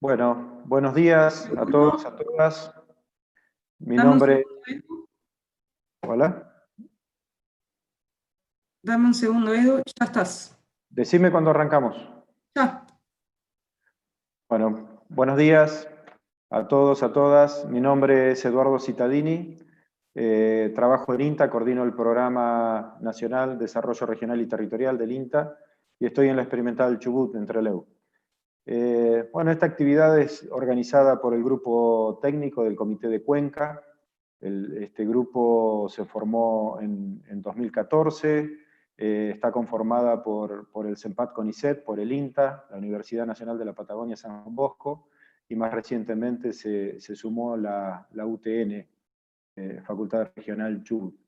Bueno, buenos días a todos, a todas. Mi Dame un nombre... segundo, Edu. Hola. Dame un segundo, Edu. Ya estás. Decime cuando arrancamos. Ya. Bueno, buenos días a todos, a todas. Mi nombre es Eduardo Cittadini. Trabajo en INTA, coordino el Programa Nacional Desarrollo Regional y Territorial del INTA y estoy en la Experimental Chubut, en Trelew. Bueno, esta actividad es organizada por el grupo técnico del Comité de Cuenca. Este grupo se formó en 2014, está conformada por el CEMPAT CONICET, por el INTA, la Universidad Nacional de la Patagonia San Juan Bosco, y más recientemente se sumó la UTN, Facultad Regional Chubut.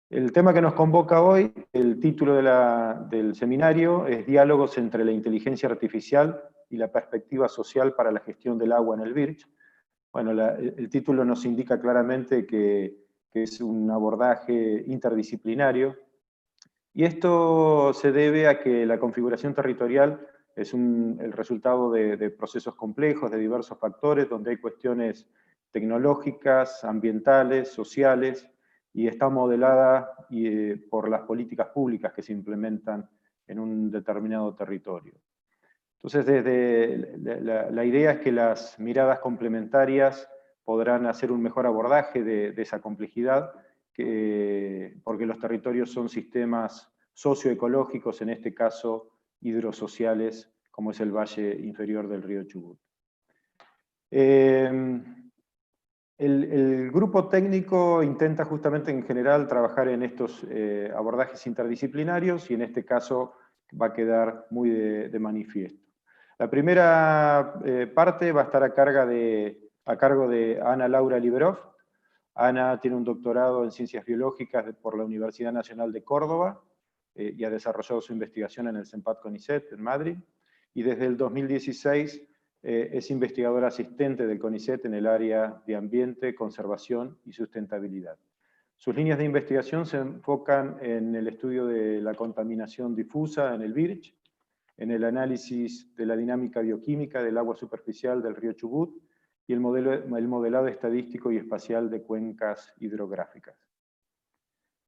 El tema que nos convoca hoy, el título del seminario, es Diálogos entre la inteligencia artificial y la perspectiva social para la gestión del agua en el Birch. Bueno, el título nos indica claramente que es un abordaje interdisciplinario, y esto se debe a que la configuración territorial es el resultado de procesos complejos, de diversos factores, donde hay cuestiones tecnológicas, ambientales, sociales, y está modelada por las políticas públicas que se implementan en un determinado territorio. Entonces, la idea es que las miradas complementarias podrán hacer un mejor abordaje de esa complejidad, porque los territorios son sistemas socioecológicos, en este caso hidrosociales, como es el valle inferior del río Chubut. El grupo técnico intenta justamente en general trabajar en estos abordajes interdisciplinarios, y en este caso va a quedar muy de manifiesto. La primera parte va a estar a cargo de Ana Laura Liberov. Ana tiene un doctorado en Ciencias Biológicas por la Universidad Nacional de Córdoba y ha desarrollado su investigación en el CEMPAT CONICET en Madrid, y desde el 2016 es investigadora asistente del CONICET en el área de ambiente, conservación y sustentabilidad. Sus líneas de investigación se enfocan en el estudio de la contaminación difusa en el Birch, en el análisis de la dinámica bioquímica del agua superficial del río Chubut y el modelado estadístico y espacial de cuencas hidrográficas.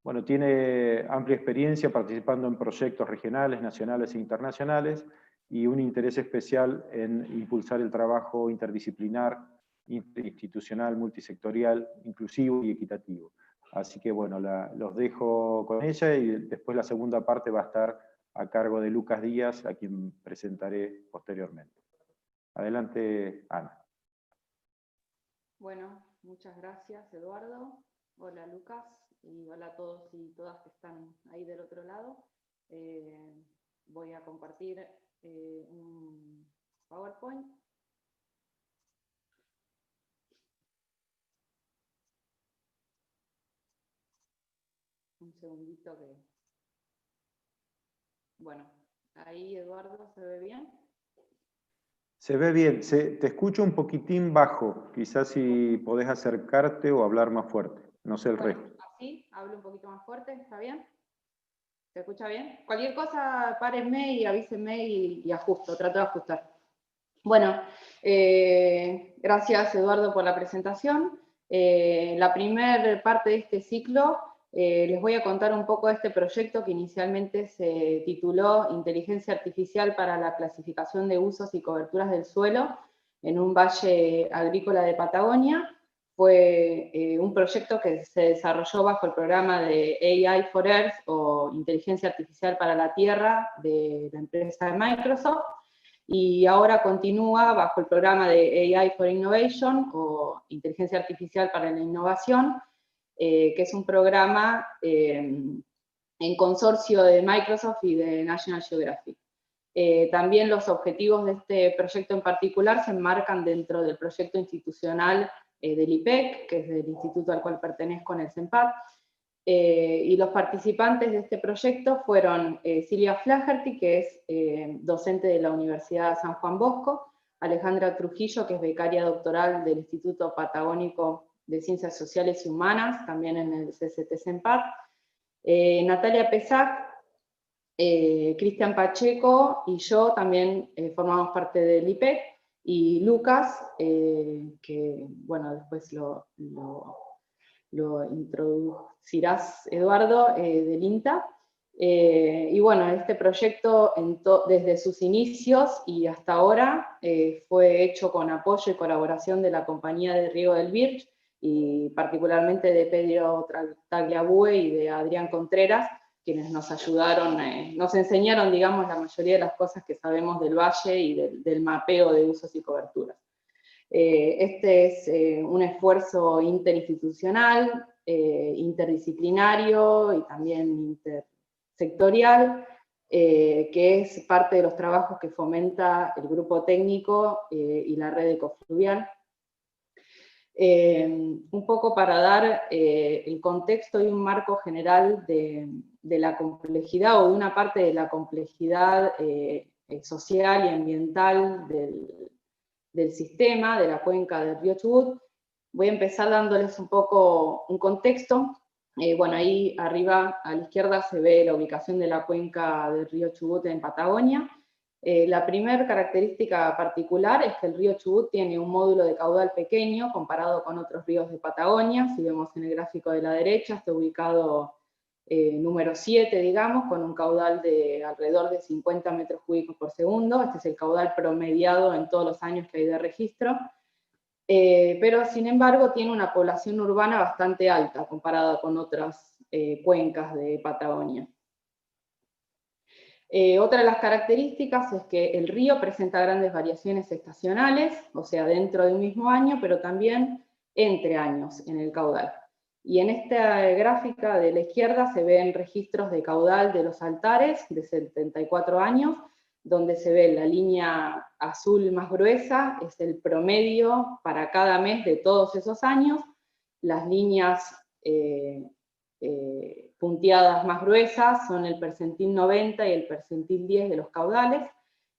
Bueno, tiene amplia experiencia participando en proyectos regionales, nacionales e internacionales, y un interés especial en impulsar el trabajo interdisciplinar, interinstitucional, multisectorial, inclusivo y equitativo. Así que bueno, los dejo con ella, y después la segunda parte va a estar a cargo de Lucas Díaz, a quien presentaré posteriormente. Adelante, Ana. Bueno, muchas gracias, Eduardo. Hola, Lucas, y hola a todos y todas que están ahí del otro lado. Voy a compartir un PowerPoint. Un segundito que... Bueno, ahí, Eduardo, ¿se ve bien? Se ve bien, te escucho un poquitín bajo, quizás si podés acercarte o hablar más fuerte, no sé el resto. Así, hablo un poquito más fuerte, ¿está bien? ¿Se escucha bien? Cualquier cosa, párenme y avísenme y ajusto, trato de ajustar. Bueno, gracias, Eduardo, por la presentación. La primera parte de este ciclo les voy a contar un poco de este proyecto que inicialmente se tituló Inteligencia Artificial para la clasificación de usos y coberturas del suelo en un valle agrícola de Patagonia. Fue un proyecto que se desarrolló bajo el programa de AI for Earth, o Inteligencia Artificial para la Tierra, de la empresa de Microsoft, y ahora continúa bajo el programa de AI for Innovation, o Inteligencia Artificial para la Innovación, que es un programa en consorcio de Microsoft y de National Geographic. También los objetivos de este proyecto en particular se enmarcan dentro del proyecto institucional del IPEC, que es el instituto al cual pertenezco en el CEMPAT, y los participantes de este proyecto fueron Silvia Flaherty, que es docente de la Universidad San Juan Bosco, Alejandra Trujillo, que es becaria doctoral del Instituto Patagónico de Ciencias Sociales y Humanas, también en el CCT-CEMPAT, Natalia Pesac, Cristian Pacheco y yo también formamos parte del IPEC, y Lucas, que bueno, después lo introducirás, Eduardo, del INTA. Y bueno, este proyecto desde sus inicios y hasta ahora fue hecho con apoyo y colaboración de la Compañía de Riego del Birch, y particularmente de Pedro Tagliabue y de Adrián Contreras, quienes nos ayudaron, nos enseñaron, digamos, la mayoría de las cosas que sabemos del valle y del mapeo de usos y coberturas. Este es un esfuerzo interinstitucional, interdisciplinario y también intersectorial, que es parte de los trabajos que fomenta el grupo técnico y la red ecofluvial. Un poco para dar el contexto y un marco general de la complejidad, o de una parte de la complejidad social y ambiental del sistema, de la cuenca del río Chubut. Voy a empezar dándoles un poco un contexto. Bueno, ahí arriba a la izquierda se ve la ubicación de la cuenca del río Chubut en Patagonia. La primera característica particular es que el río Chubut tiene un módulo de caudal pequeño comparado con otros ríos de Patagonia. Si vemos en el gráfico de la derecha, está ubicado número 7, digamos, con un caudal de alrededor de 50 metros cúbicos por segundo. Este es el caudal promediado en todos los años que hay de registro. Pero sin embargo tiene una población urbana bastante alta comparada con otras cuencas de Patagonia. Otra de las características es que el río presenta grandes variaciones estacionales, o sea, dentro de un mismo año, pero también entre años en el caudal. Y en esta gráfica de la izquierda se ven registros de caudal de los Altares de 74 años, donde se ve la línea azul más gruesa, es el promedio para cada mes de todos esos años. Las líneas punteadas más gruesas son el percentil 90 y el percentil 10 de los caudales,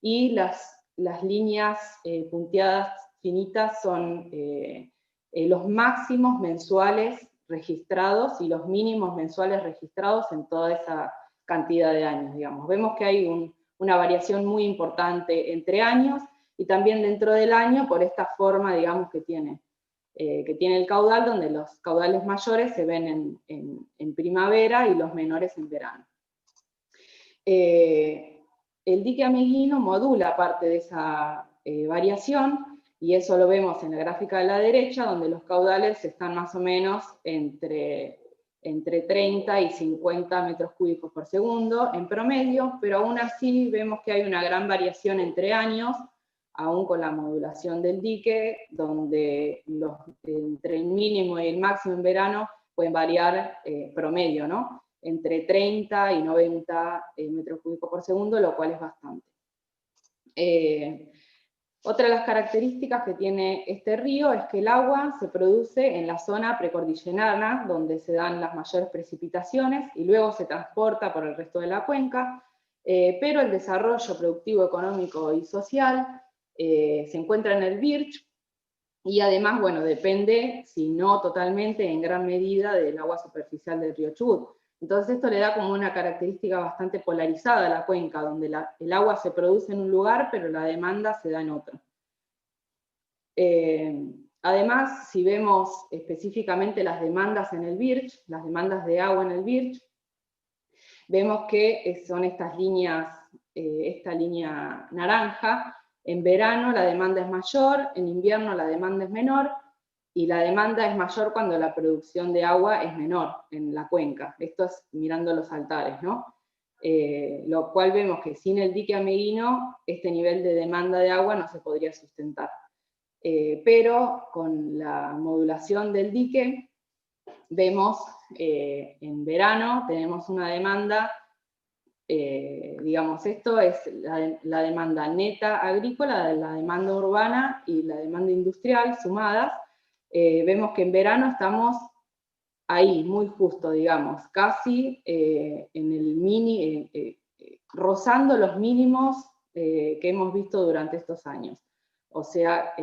y las líneas punteadas finitas son los máximos mensuales registrados y los mínimos mensuales registrados en toda esa cantidad de años, digamos. Vemos que hay una variación muy importante entre años, y también dentro del año por esta forma, digamos, que tiene el caudal, donde los caudales mayores se ven en primavera y los menores en verano. El dique ameguino modula parte de esa variación, y eso lo vemos en la gráfica de la derecha, donde los caudales están más o menos entre 30 y 50 metros cúbicos por segundo en promedio, pero aún así vemos que hay una gran variación entre años, aún con la modulación del dique, donde entre el mínimo y el máximo en verano pueden variar promedio, ¿no? Entre 30 y 90 metros cúbicos por segundo, lo cual es bastante. Otra de las características que tiene este río es que el agua se produce en la zona precordillerana, donde se dan las mayores precipitaciones, y luego se transporta por el resto de la cuenca, pero el desarrollo productivo, económico y social se encuentra en el Birch, y además, bueno, depende, si no totalmente, en gran medida del agua superficial del río Chubut. Entonces esto le da como una característica bastante polarizada a la cuenca, donde el agua se produce en un lugar, pero la demanda se da en otro. Además, si vemos específicamente las demandas en el Birch, las demandas de agua en el Birch, vemos que son estas líneas, esta línea naranja. En verano la demanda es mayor, en invierno la demanda es menor, y la demanda es mayor cuando la producción de agua es menor en la cuenca. Esto es mirando los Altares, ¿no? Lo cual vemos que sin el dique ameguino este nivel de demanda de agua no se podría sustentar. Pero con la modulación del dique, vemos en verano tenemos una demanda, digamos, esto es la demanda neta agrícola, la demanda urbana y la demanda industrial sumadas. Vemos que en verano estamos ahí, muy justo, digamos, casi en el rozando los mínimos que hemos visto durante estos años. O sea,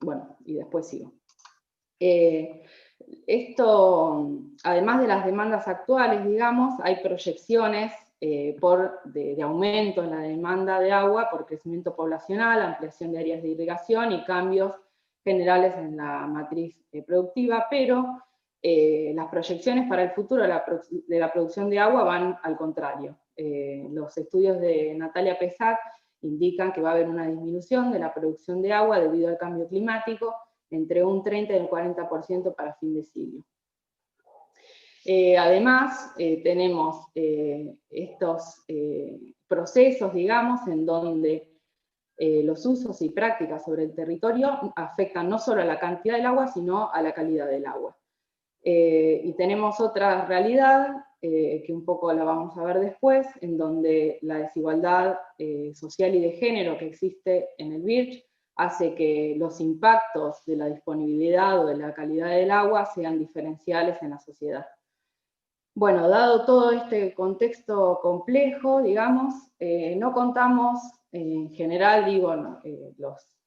bueno, y después sigo. Esto, además de las demandas actuales, digamos, hay proyecciones de aumento en la demanda de agua por crecimiento poblacional, ampliación de áreas de irrigación y cambios generales en la matriz productiva, pero las proyecciones para el futuro de la producción de agua van al contrario. Los estudios de Natalia Pesac indican que va a haber una disminución de la producción de agua debido al cambio climático entre un 30 y un 40% para fin de siglo. Además, tenemos estos procesos, digamos, en donde los usos y prácticas sobre el territorio afectan no solo a la cantidad del agua, sino a la calidad del agua. Y tenemos otra realidad, que un poco la vamos a ver después, en donde la desigualdad social y de género que existe en el BIRCH hace que los impactos de la disponibilidad o de la calidad del agua sean diferenciales en la sociedad. Bueno, dado todo este contexto complejo, digamos, no contamos, en general, digo, los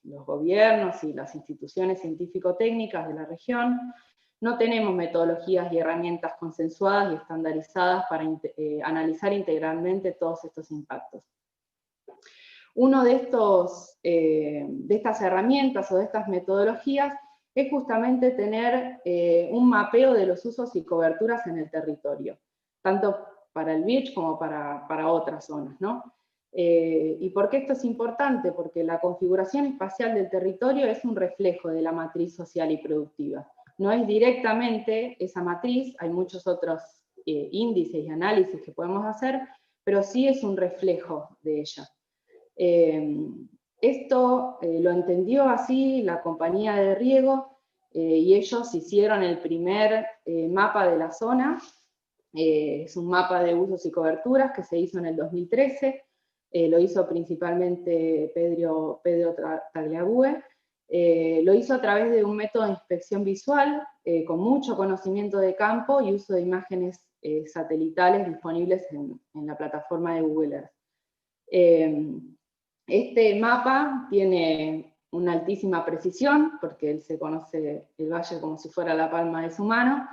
gobiernos y las instituciones científico-técnicas de la región, no tenemos metodologías y herramientas consensuadas y estandarizadas para analizar integralmente todos estos impactos. Uno de estas herramientas o de estas metodologías es justamente tener un mapeo de los usos y coberturas en el territorio, tanto para el BIRCH como para otras zonas, ¿no? ¿Y por qué esto es importante? Porque la configuración espacial del territorio es un reflejo de la matriz social y productiva. No es directamente esa matriz, hay muchos otros índices y análisis que podemos hacer, pero sí es un reflejo de ella. Esto lo entendió así la compañía de riego y ellos hicieron el primer mapa de la zona. Es un mapa de usos y coberturas que se hizo en el 2013, lo hizo principalmente Pedro Tagliabue. Lo hizo a través de un método de inspección visual con mucho conocimiento de campo y uso de imágenes satelitales disponibles en la plataforma de Google Earth. Este mapa tiene una altísima precisión, porque él se conoce el valle como si fuera la palma de su mano,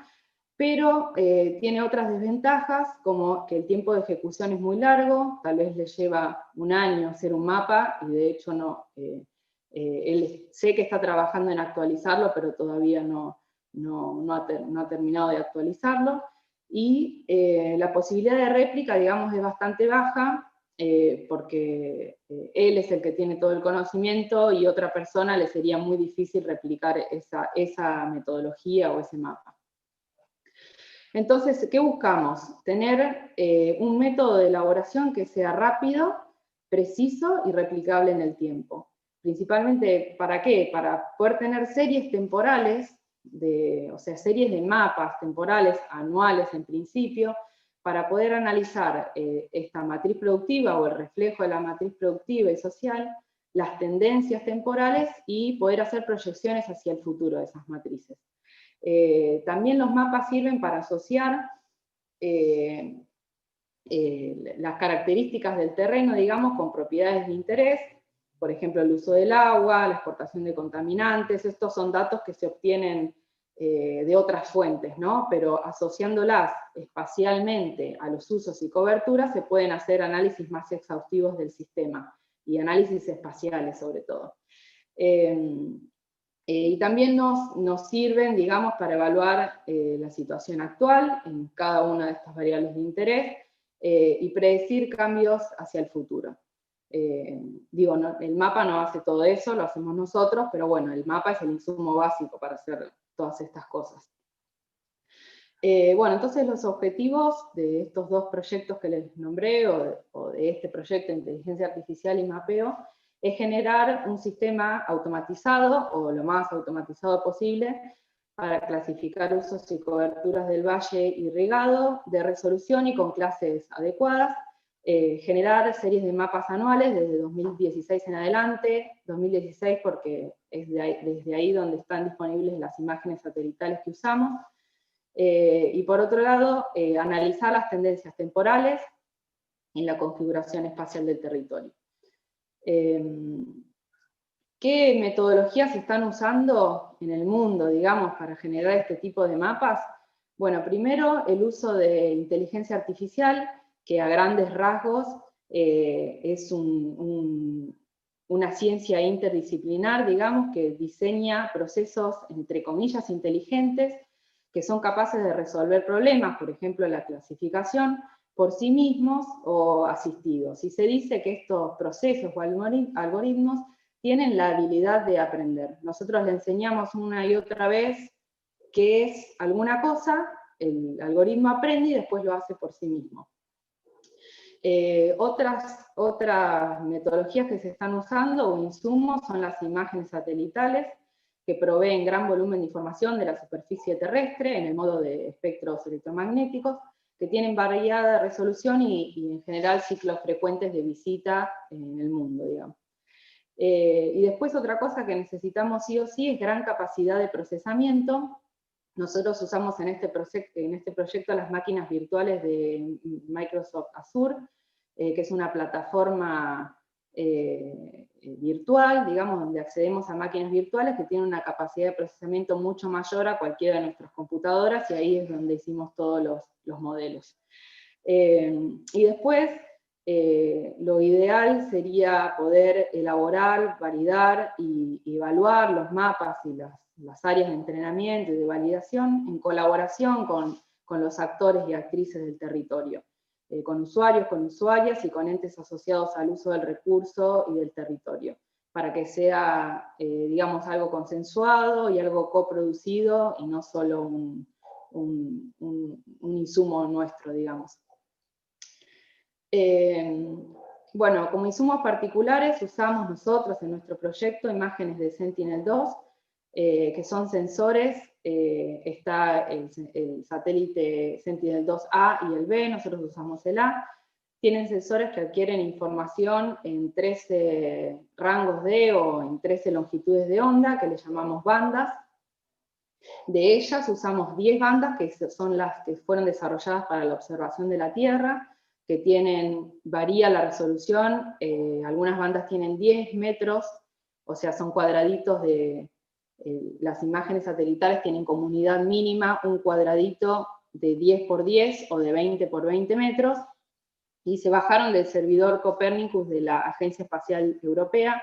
pero tiene otras desventajas, como que el tiempo de ejecución es muy largo, tal vez le lleva un año hacer un mapa, y de hecho él sé que está trabajando en actualizarlo, pero todavía no ha terminado de actualizarlo, y la posibilidad de réplica, digamos, es bastante baja, porque él es el que tiene todo el conocimiento y otra persona le sería muy difícil replicar esa metodología o ese mapa. Entonces, ¿qué buscamos? Tener un método de elaboración que sea rápido, preciso y replicable en el tiempo. Principalmente, ¿para qué? Para poder tener series temporales, o sea, series de mapas temporales anuales en principio, para poder analizar esta matriz productiva o el reflejo de la matriz productiva y social, las tendencias temporales y poder hacer proyecciones hacia el futuro de esas matrices. También los mapas sirven para asociar las características del terreno, digamos, con propiedades de interés, por ejemplo, el uso del agua, la exportación de contaminantes. Estos son datos que se obtienen de otras fuentes, ¿no? Pero asociándolas espacialmente a los usos y coberturas se pueden hacer análisis más exhaustivos del sistema, y análisis espaciales sobre todo. Y también nos sirven, digamos, para evaluar la situación actual en cada una de estas variables de interés y predecir cambios hacia el futuro. El mapa no hace todo eso, lo hacemos nosotros, pero bueno, el mapa es el insumo básico para hacer todas estas cosas. Bueno, entonces los objetivos de estos dos proyectos que les nombré, o de este proyecto de inteligencia artificial y mapeo, es generar un sistema automatizado, o lo más automatizado posible, para clasificar usos y coberturas del valle irrigado, de resolución y con clases adecuadas, generar series de mapas anuales desde 2016 en adelante, 2016 porque es desde ahí donde están disponibles las imágenes satelitales que usamos, y por otro lado, analizar las tendencias temporales en la configuración espacial del territorio. ¿Qué metodologías se están usando en el mundo, digamos, para generar este tipo de mapas? Bueno, primero el uso de inteligencia artificial, que a grandes rasgos es una ciencia interdisciplinar, digamos, que diseña procesos, entre comillas, inteligentes, que son capaces de resolver problemas, por ejemplo, la clasificación, por sí mismos o asistidos. Y se dice que estos procesos o algoritmos tienen la habilidad de aprender. Nosotros le enseñamos una y otra vez qué es alguna cosa, el algoritmo aprende y después lo hace por sí mismo. Otras metodologías que se están usando o insumos son las imágenes satelitales, que proveen gran volumen de información de la superficie terrestre en el modo de espectros electromagnéticos, que tienen variada resolución y en general ciclos frecuentes de visita en el mundo, digamos. Y después otra cosa que necesitamos sí o sí es gran capacidad de procesamiento. Nosotros usamos en este proyecto las máquinas virtuales de Microsoft Azure, que es una plataforma virtual, digamos, donde accedemos a máquinas virtuales que tienen una capacidad de procesamiento mucho mayor a cualquiera de nuestras computadoras, y ahí es donde hicimos todos los modelos. Y después, lo ideal sería poder elaborar, validar y evaluar los mapas y las áreas de entrenamiento y de validación en colaboración con los actores y actrices del territorio, con usuarios, con usuarias y con entes asociados al uso del recurso y del territorio, para que sea, digamos, algo consensuado y algo coproducido y no solo un insumo nuestro, digamos. Bueno, como insumos particulares usamos nosotros en nuestro proyecto imágenes de Sentinel-2, que son sensores. Está el satélite Sentinel-2A y el B, nosotros usamos el A. Tienen sensores que adquieren información en 13 rangos o en 13 longitudes de onda, que le llamamos bandas. De ellas usamos 10 bandas, que son las que fueron desarrolladas para la observación de la Tierra, que varía la resolución. Algunas bandas tienen 10 metros, o sea, son cuadraditos las imágenes satelitales tienen como unidad mínima un cuadradito de 10 por 10 o de 20 por 20 metros, y se bajaron del servidor Copernicus de la Agencia Espacial Europea.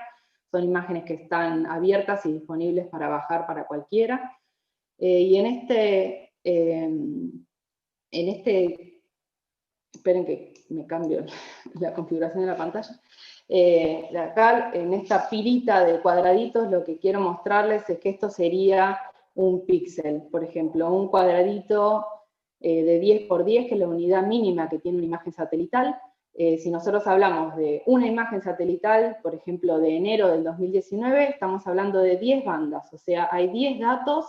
Son imágenes que están abiertas y disponibles para bajar para cualquiera. Y esperen que me cambio la configuración de la pantalla. Acá, en esta pilita de cuadraditos, lo que quiero mostrarles es que esto sería un píxel, por ejemplo, un cuadradito de 10 por 10, que es la unidad mínima que tiene una imagen satelital. Si nosotros hablamos de una imagen satelital, por ejemplo, de enero del 2019, estamos hablando de 10 bandas, o sea, hay 10 datos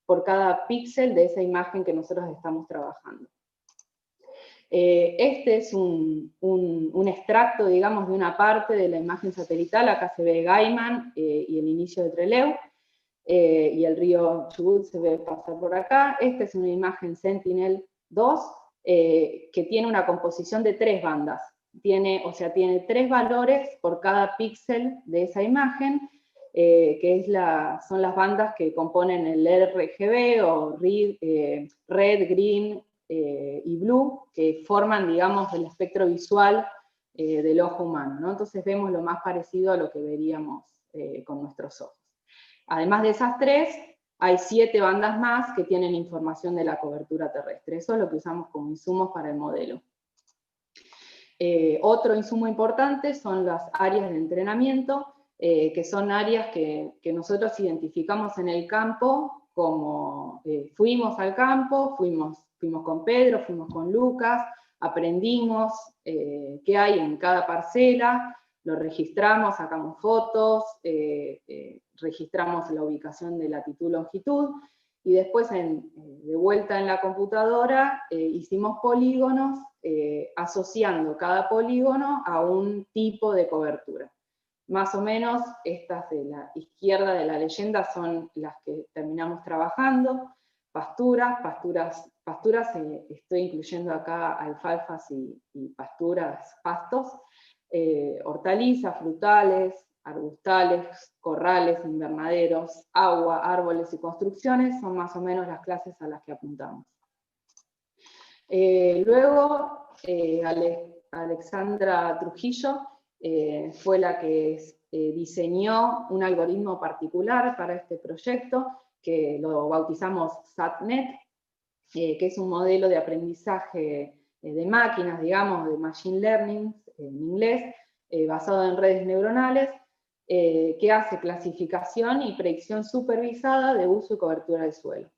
por cada píxel de esa imagen que nosotros estamos trabajando. Este es un extracto, digamos, de una parte de la imagen satelital. Acá se ve Gaiman y el inicio de Trelew, y el río Chubut se ve pasar por acá. Esta es una imagen Sentinel-2 que tiene una composición de 3 bandas. Tiene 3 valores por cada píxel de esa imagen, que son las bandas que componen el RGB, o Red, Green y Blue, que forman, digamos, el espectro visual del ojo humano, ¿no? Entonces vemos lo más parecido a lo que veríamos con nuestros ojos. Además de esas 3, hay 7 bandas más que tienen información de la cobertura terrestre. Eso es lo que usamos como insumos para el modelo. Otro insumo importante son las áreas de entrenamiento, que son áreas que nosotros identificamos en el campo, como fuimos al campo, fuimos con Pedro, fuimos con Lucas, aprendimos qué hay en cada parcela, lo registramos, sacamos fotos, registramos la ubicación de latitud, longitud, y después de vuelta en la computadora hicimos polígonos, asociando cada polígono a un tipo de cobertura. Más o menos estas de la izquierda de la leyenda son las que terminamos trabajando. Pasturas, estoy incluyendo acá alfalfas y pasturas, pastos, hortalizas, frutales, arbustales, corrales, invernaderos, agua, árboles y construcciones, son más o menos las clases a las que apuntamos. Luego Alexandra Trujillo, fue la que diseñó un algoritmo particular para este proyecto, que lo bautizamos SatNet, que es un modelo de aprendizaje de máquinas, digamos, de machine learning en inglés, basado en redes neuronales, que hace clasificación y predicción supervisada de uso y cobertura del suelo.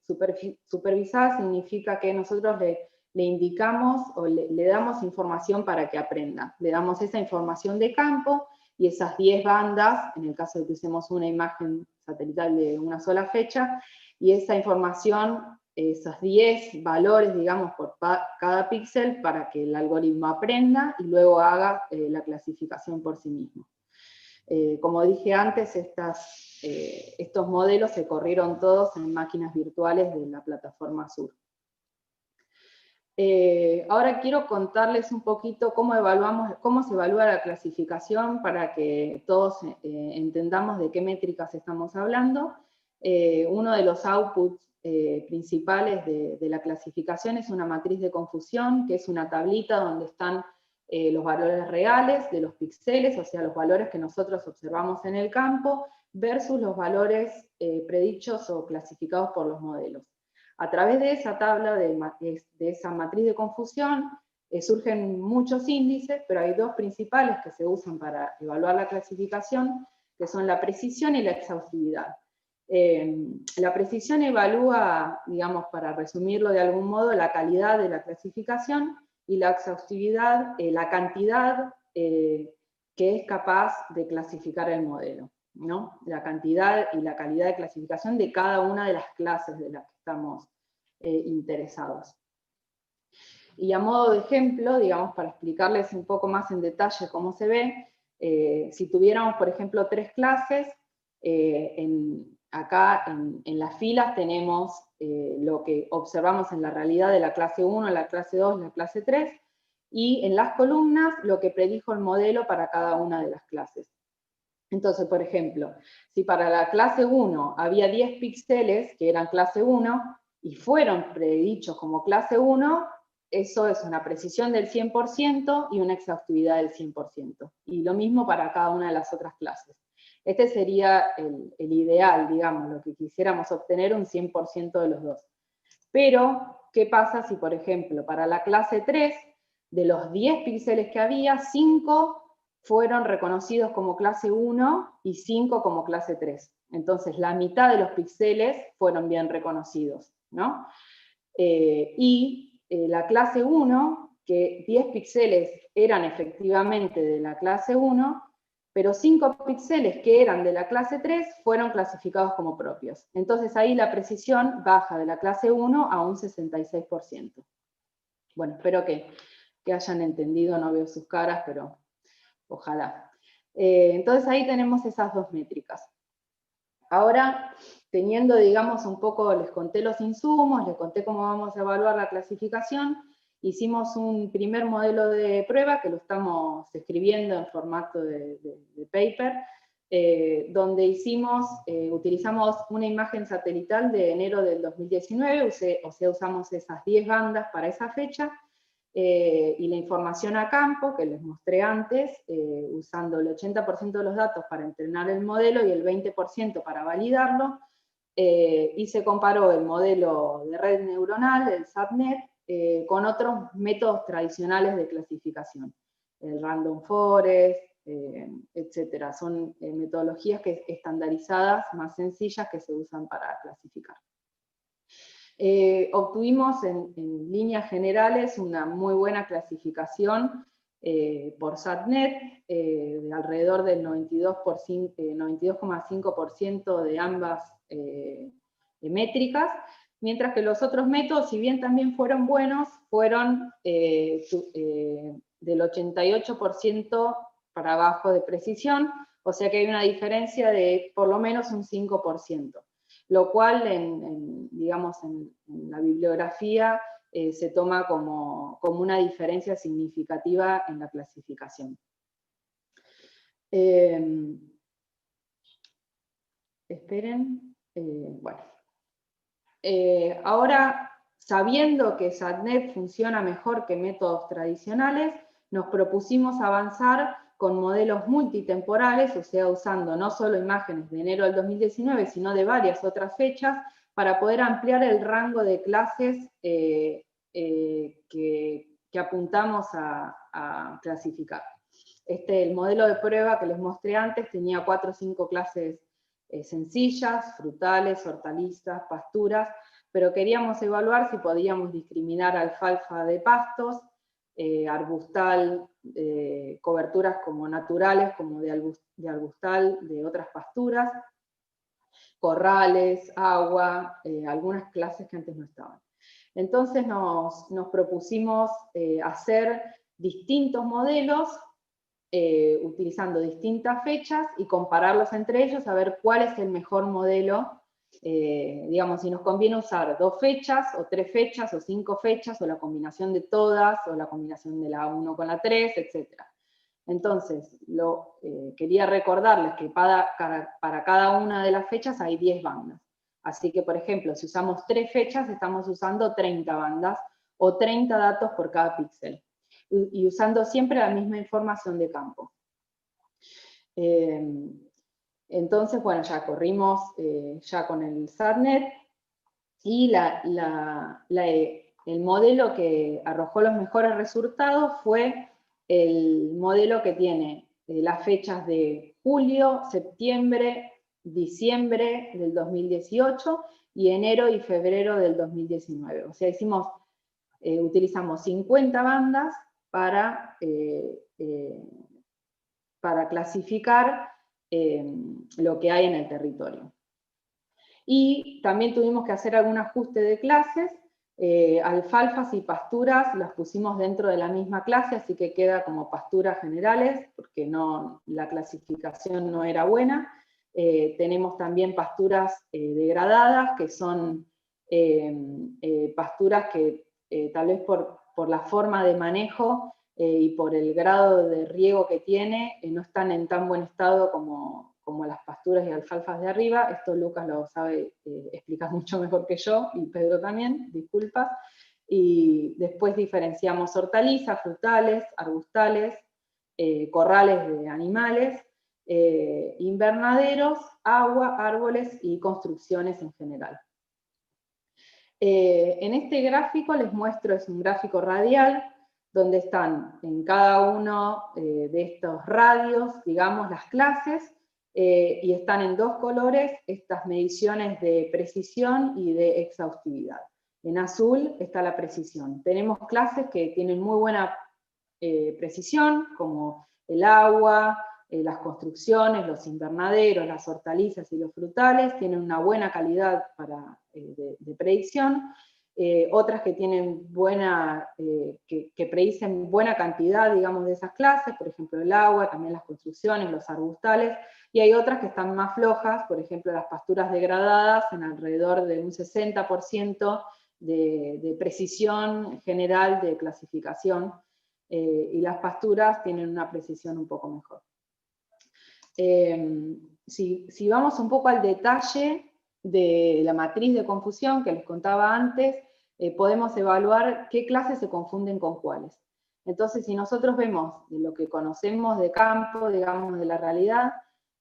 Supervisada significa que nosotros le indicamos o le damos información para que aprenda. Le damos esa información de campo y esas 10 bandas, en el caso de que usemos una imagen satelital de una sola fecha, y esa información, esos 10 valores, digamos, por cada píxel para que el algoritmo aprenda y luego haga la clasificación por sí mismo. Como dije antes, estos modelos se corrieron todos en máquinas virtuales de la plataforma Azure. Ahora quiero contarles un poquito cómo se evalúa la clasificación para que todos entendamos de qué métricas estamos hablando. Uno de los outputs principales de la clasificación es una matriz de confusión, que es una tablita donde están los valores reales de los píxeles, o sea, los valores que nosotros observamos en el campo, versus los valores predichos o clasificados por los modelos. A través de esa tabla, de esa matriz de confusión, surgen muchos índices, pero hay dos principales que se usan para evaluar la clasificación, que son la precisión y la exhaustividad. La precisión evalúa, digamos, para resumirlo de algún modo, la calidad de la clasificación, y la exhaustividad, la cantidad que es capaz de clasificar el modelo, ¿no? La cantidad y la calidad de clasificación de cada una de las clases de las que estamos interesados. Y a modo de ejemplo, digamos, para explicarles un poco más en detalle cómo se ve, si tuviéramos, por ejemplo, 3 clases, acá en las filas tenemos lo que observamos en la realidad de la clase 1, la clase 2, la clase 3, y en las columnas lo que predijo el modelo para cada una de las clases. Entonces, por ejemplo, si para la clase 1 había 10 píxeles que eran clase 1 y fueron predichos como clase 1, eso es una precisión del 100% y una exhaustividad del 100%. Y lo mismo para cada una de las otras clases. Este sería el ideal, digamos, lo que quisiéramos obtener, un 100% de los dos. Pero, ¿qué pasa si, por ejemplo, para la clase 3, de los 10 píxeles que había, 5 fueron reconocidos como clase 1 y 5 como clase 3? Entonces, la mitad de los píxeles fueron bien reconocidos, ¿no? La clase 1, que 10 píxeles eran efectivamente de la clase 1, pero 5 píxeles que eran de la clase 3 fueron clasificados como propios. Entonces ahí la precisión baja de la clase 1 a un 66%. Bueno, espero que hayan entendido, no veo sus caras, pero ojalá. Entonces ahí tenemos esas dos métricas. Ahora, teniendo, digamos, un poco, les conté los insumos, les conté cómo vamos a evaluar la clasificación, hicimos un primer modelo de prueba que lo estamos escribiendo en formato de paper, donde utilizamos una imagen satelital de enero del 2019, o sea, usamos esas 10 bandas para esa fecha, y la información a campo, que les mostré antes, usando el 80% de los datos para entrenar el modelo y el 20% para validarlo, y se comparó el modelo de red neuronal, el SatNet, con otros métodos tradicionales de clasificación, el Random Forest, etc. Son metodologías estandarizadas, más sencillas, que se usan para clasificar. Obtuvimos en líneas generales una muy buena clasificación por SatNet, de alrededor del 92,5% de ambas métricas, mientras que los otros métodos, si bien también fueron buenos, fueron del 88% para abajo de precisión, o sea que hay una diferencia de por lo menos un 5%. Lo cual, digamos, en la bibliografía se toma como una diferencia significativa en la clasificación. Esperen, bueno. Ahora, sabiendo que SATNET funciona mejor que métodos tradicionales, nos propusimos avanzar con modelos multitemporales, o sea, usando no solo imágenes de enero del 2019, sino de varias otras fechas, para poder ampliar el rango de clases que apuntamos a clasificar. El modelo de prueba que les mostré antes tenía 4 o 5 clases sencillas, frutales, hortalizas, pasturas, pero queríamos evaluar si podíamos discriminar alfalfa de pastos, arbustal, coberturas como naturales, como de arbustal, de otras pasturas, corrales, agua, algunas clases que antes no estaban. Entonces nos propusimos hacer distintos modelos, utilizando distintas fechas y compararlos entre ellos a ver cuál es el mejor modelo, digamos, si nos conviene usar 2 fechas, o 3 fechas, o 5 fechas, o la combinación de todas, o la combinación de la 1 con la 3, etc. Entonces, quería recordarles que para cada una de las fechas hay 10 bandas. Así que, por ejemplo, si usamos 3 fechas, estamos usando 30 bandas, o 30 datos por cada píxel, y usando siempre la misma información de campo. Entonces, bueno, ya corrimos ya con el SATNET, y el modelo que arrojó los mejores resultados fue el modelo que tiene las fechas de julio, septiembre, diciembre del 2018 y enero y febrero del 2019. O sea, utilizamos 50 bandas para clasificar lo que hay en el territorio. Y también tuvimos que hacer algún ajuste de clases. Alfalfas y pasturas las pusimos dentro de la misma clase, así que queda como pasturas generales, porque la clasificación no era buena. Tenemos también pasturas degradadas, que son pasturas que tal vez por la forma de manejo y por el grado de riego que tiene, no están en tan buen estado como las pasturas y alfalfas de arriba. Esto Lucas lo sabe explicar mucho mejor que yo, y Pedro también, disculpas. Y después diferenciamos hortalizas, frutales, arbustales, corrales de animales, invernaderos, agua, árboles y construcciones en general. En este gráfico les muestro, es un gráfico radial, donde están en cada uno de estos radios, digamos, las clases, y están en 2 colores estas mediciones de precisión y de exhaustividad. En azul está la precisión. Tenemos clases que tienen muy buena precisión, como el agua, las construcciones, los invernaderos, las hortalizas y los frutales, tienen una buena calidad de predicción. Otras que tienen que predicen buena cantidad, digamos, de esas clases, por ejemplo el agua, también las construcciones, los arbustales, y hay otras que están más flojas, por ejemplo las pasturas degradadas, en alrededor de un 60% de precisión general de clasificación, y las pasturas tienen una precisión un poco mejor. Si vamos un poco al detalle de la matriz de confusión que les contaba antes, podemos evaluar qué clases se confunden con cuáles. Entonces, si nosotros vemos de lo que conocemos de campo, digamos, de la realidad,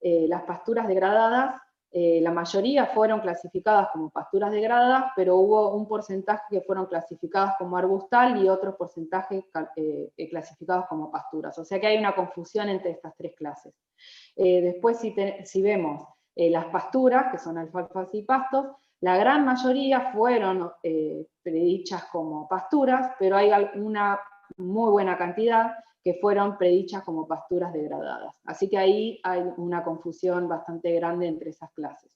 las pasturas degradadas, la mayoría fueron clasificadas como pasturas degradadas, pero hubo un porcentaje que fueron clasificadas como arbustal y otro porcentaje clasificados como pasturas. O sea que hay una confusión entre estas 3 clases. Después, si vemos las pasturas, que son alfalfas y pastos, la gran mayoría fueron predichas como pasturas, pero hay una muy buena cantidad que fueron predichas como pasturas degradadas. Así que ahí hay una confusión bastante grande entre esas clases.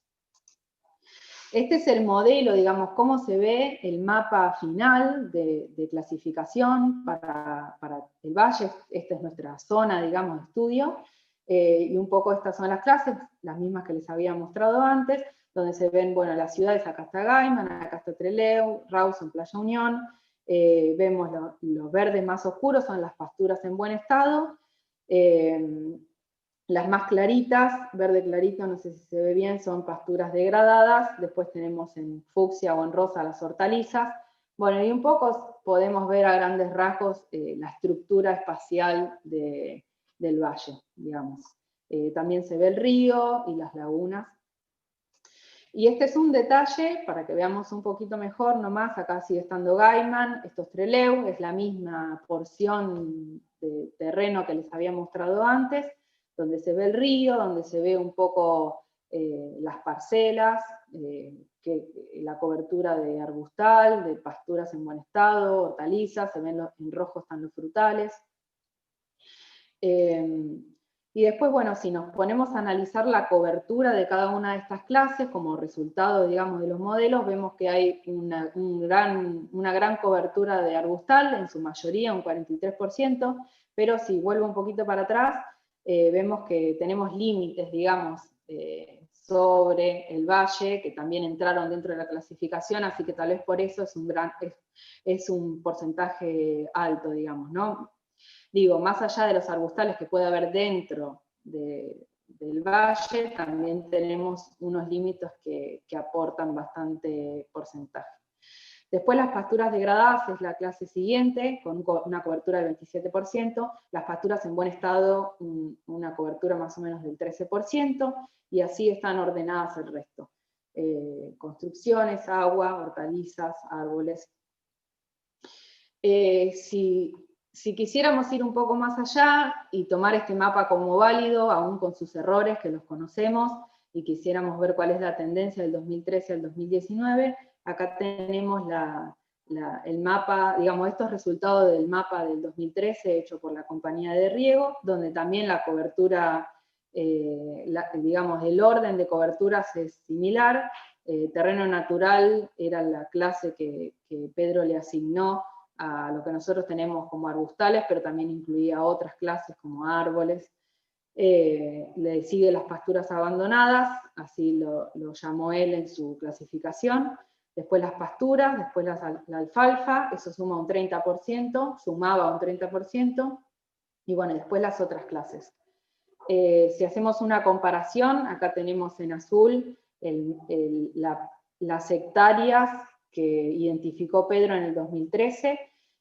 Este es el modelo, digamos, cómo se ve el mapa final de clasificación para el valle. Esta es nuestra zona, digamos, de estudio. Y un poco estas son las clases, las mismas que les había mostrado antes, donde se ven, bueno, las ciudades. Acá está Gaiman, acá está Trelew, Rawson, Playa Unión. Vemos los verdes más oscuros son las pasturas en buen estado. Las más claritas, verde clarito, no sé si se ve bien, son pasturas degradadas. Después tenemos en fucsia o en rosa las hortalizas, Bueno, y un poco podemos ver a grandes rasgos la estructura espacial del valle, digamos. También se ve el río y las lagunas. Y este es un detalle, para que veamos un poquito mejor nomás, acá sigue estando Gaiman, esto es Trelew, es la misma porción de terreno que les había mostrado antes, donde se ve el río, donde se ve un poco las parcelas, la cobertura de arbustal, de pasturas en buen estado, hortalizas, se ven en rojo están los frutales. Y después, bueno, si nos ponemos a analizar la cobertura de cada una de estas clases como resultado, digamos, de los modelos, vemos que hay una gran cobertura de arbustal, en su mayoría un 43%, pero si vuelvo un poquito para atrás, vemos que tenemos límites, digamos, sobre el valle, que también entraron dentro de la clasificación, así que tal vez por eso es un porcentaje alto, digamos, ¿no? Digo, más allá de los arbustales que puede haber dentro del valle, también tenemos unos límites que aportan bastante porcentaje. Después las pasturas degradadas es la clase siguiente, con una cobertura del 27%, las pasturas en buen estado, una cobertura más o menos del 13%, y así están ordenadas el resto. Construcciones, agua, hortalizas, árboles. Si quisiéramos ir un poco más allá y tomar este mapa como válido, aún con sus errores que los conocemos, y quisiéramos ver cuál es la tendencia del 2013 al 2019, acá tenemos el mapa, digamos, estos resultados del mapa del 2013 hecho por la compañía de riego, donde también la cobertura, digamos, el orden de coberturas es similar. Terreno natural era la clase que Pedro le asignó a lo que nosotros tenemos como arbustales, pero también incluía otras clases como árboles. Le sigue las pasturas abandonadas, así lo llamó él en su clasificación. Después las pasturas, después la alfalfa, eso suma un 30%, sumaba un 30%, y bueno, después las otras clases. Si hacemos una comparación, acá tenemos en azul las hectáreas que identificó Pedro en el 2013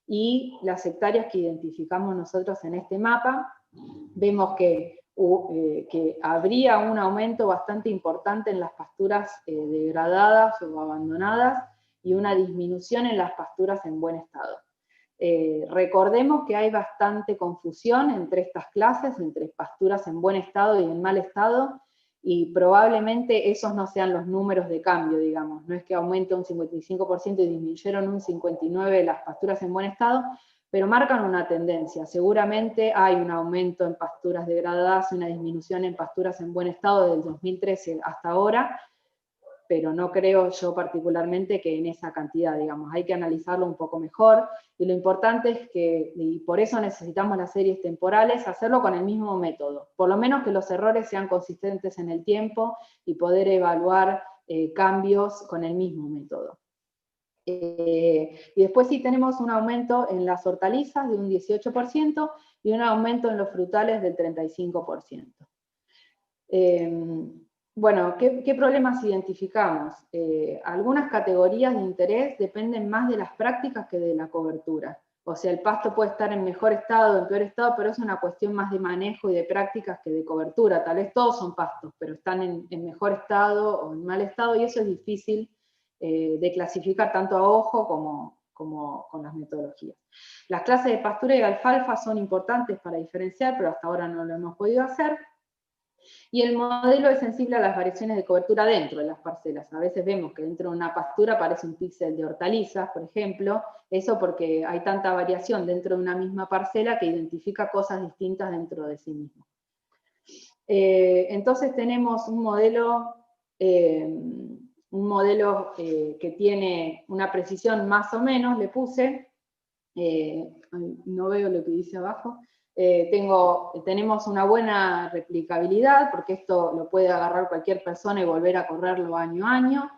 y las hectáreas que identificamos nosotros en este mapa. Vemos que habría un aumento bastante importante en las pasturas degradadas o abandonadas y una disminución en las pasturas en buen estado. Recordemos que hay bastante confusión entre estas clases, entre pasturas en buen estado y en mal estado, y probablemente esos no sean los números de cambio, digamos. No es que aumente un 55% y disminuyeron un 59% las pasturas en buen estado, pero marcan una tendencia. Seguramente hay un aumento en pasturas degradadas y una disminución en pasturas en buen estado del 2013 hasta ahora, pero no creo yo particularmente que en esa cantidad, digamos, hay que analizarlo un poco mejor, y lo importante es que, y por eso necesitamos las series temporales, hacerlo con el mismo método, por lo menos que los errores sean consistentes en el tiempo y poder evaluar cambios con el mismo método. Y después sí tenemos un aumento en las hortalizas de un 18% y un aumento en los frutales del 35%. Bueno, ¿qué problemas identificamos? Algunas categorías de interés dependen más de las prácticas que de la cobertura. O sea, el pasto puede estar en mejor estado o en peor estado, pero es una cuestión más de manejo y de prácticas que de cobertura. Tal vez todos son pastos, pero están en mejor estado o en mal estado, y eso es difícil de clasificar tanto a ojo como con las metodologías. Las clases de pastura y alfalfa son importantes para diferenciar, pero hasta ahora no lo hemos podido hacer. Y el modelo es sensible a las variaciones de cobertura dentro de las parcelas. A veces vemos que dentro de una pastura aparece un píxel de hortalizas, por ejemplo, eso porque hay tanta variación dentro de una misma parcela que identifica cosas distintas dentro de sí mismo. Entonces tenemos un modelo que tiene una precisión más o menos, le puse, no veo lo que dice abajo, tenemos una buena replicabilidad, porque esto lo puede agarrar cualquier persona y volver a correrlo año a año.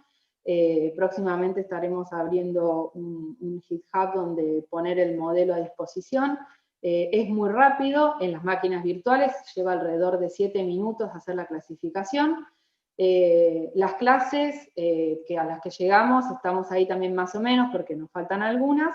Próximamente estaremos abriendo un GitHub donde poner el modelo a disposición. Es muy rápido, en las máquinas virtuales lleva alrededor de 7 minutos hacer la clasificación. Las clases a las que llegamos, estamos ahí también más o menos, porque nos faltan algunas.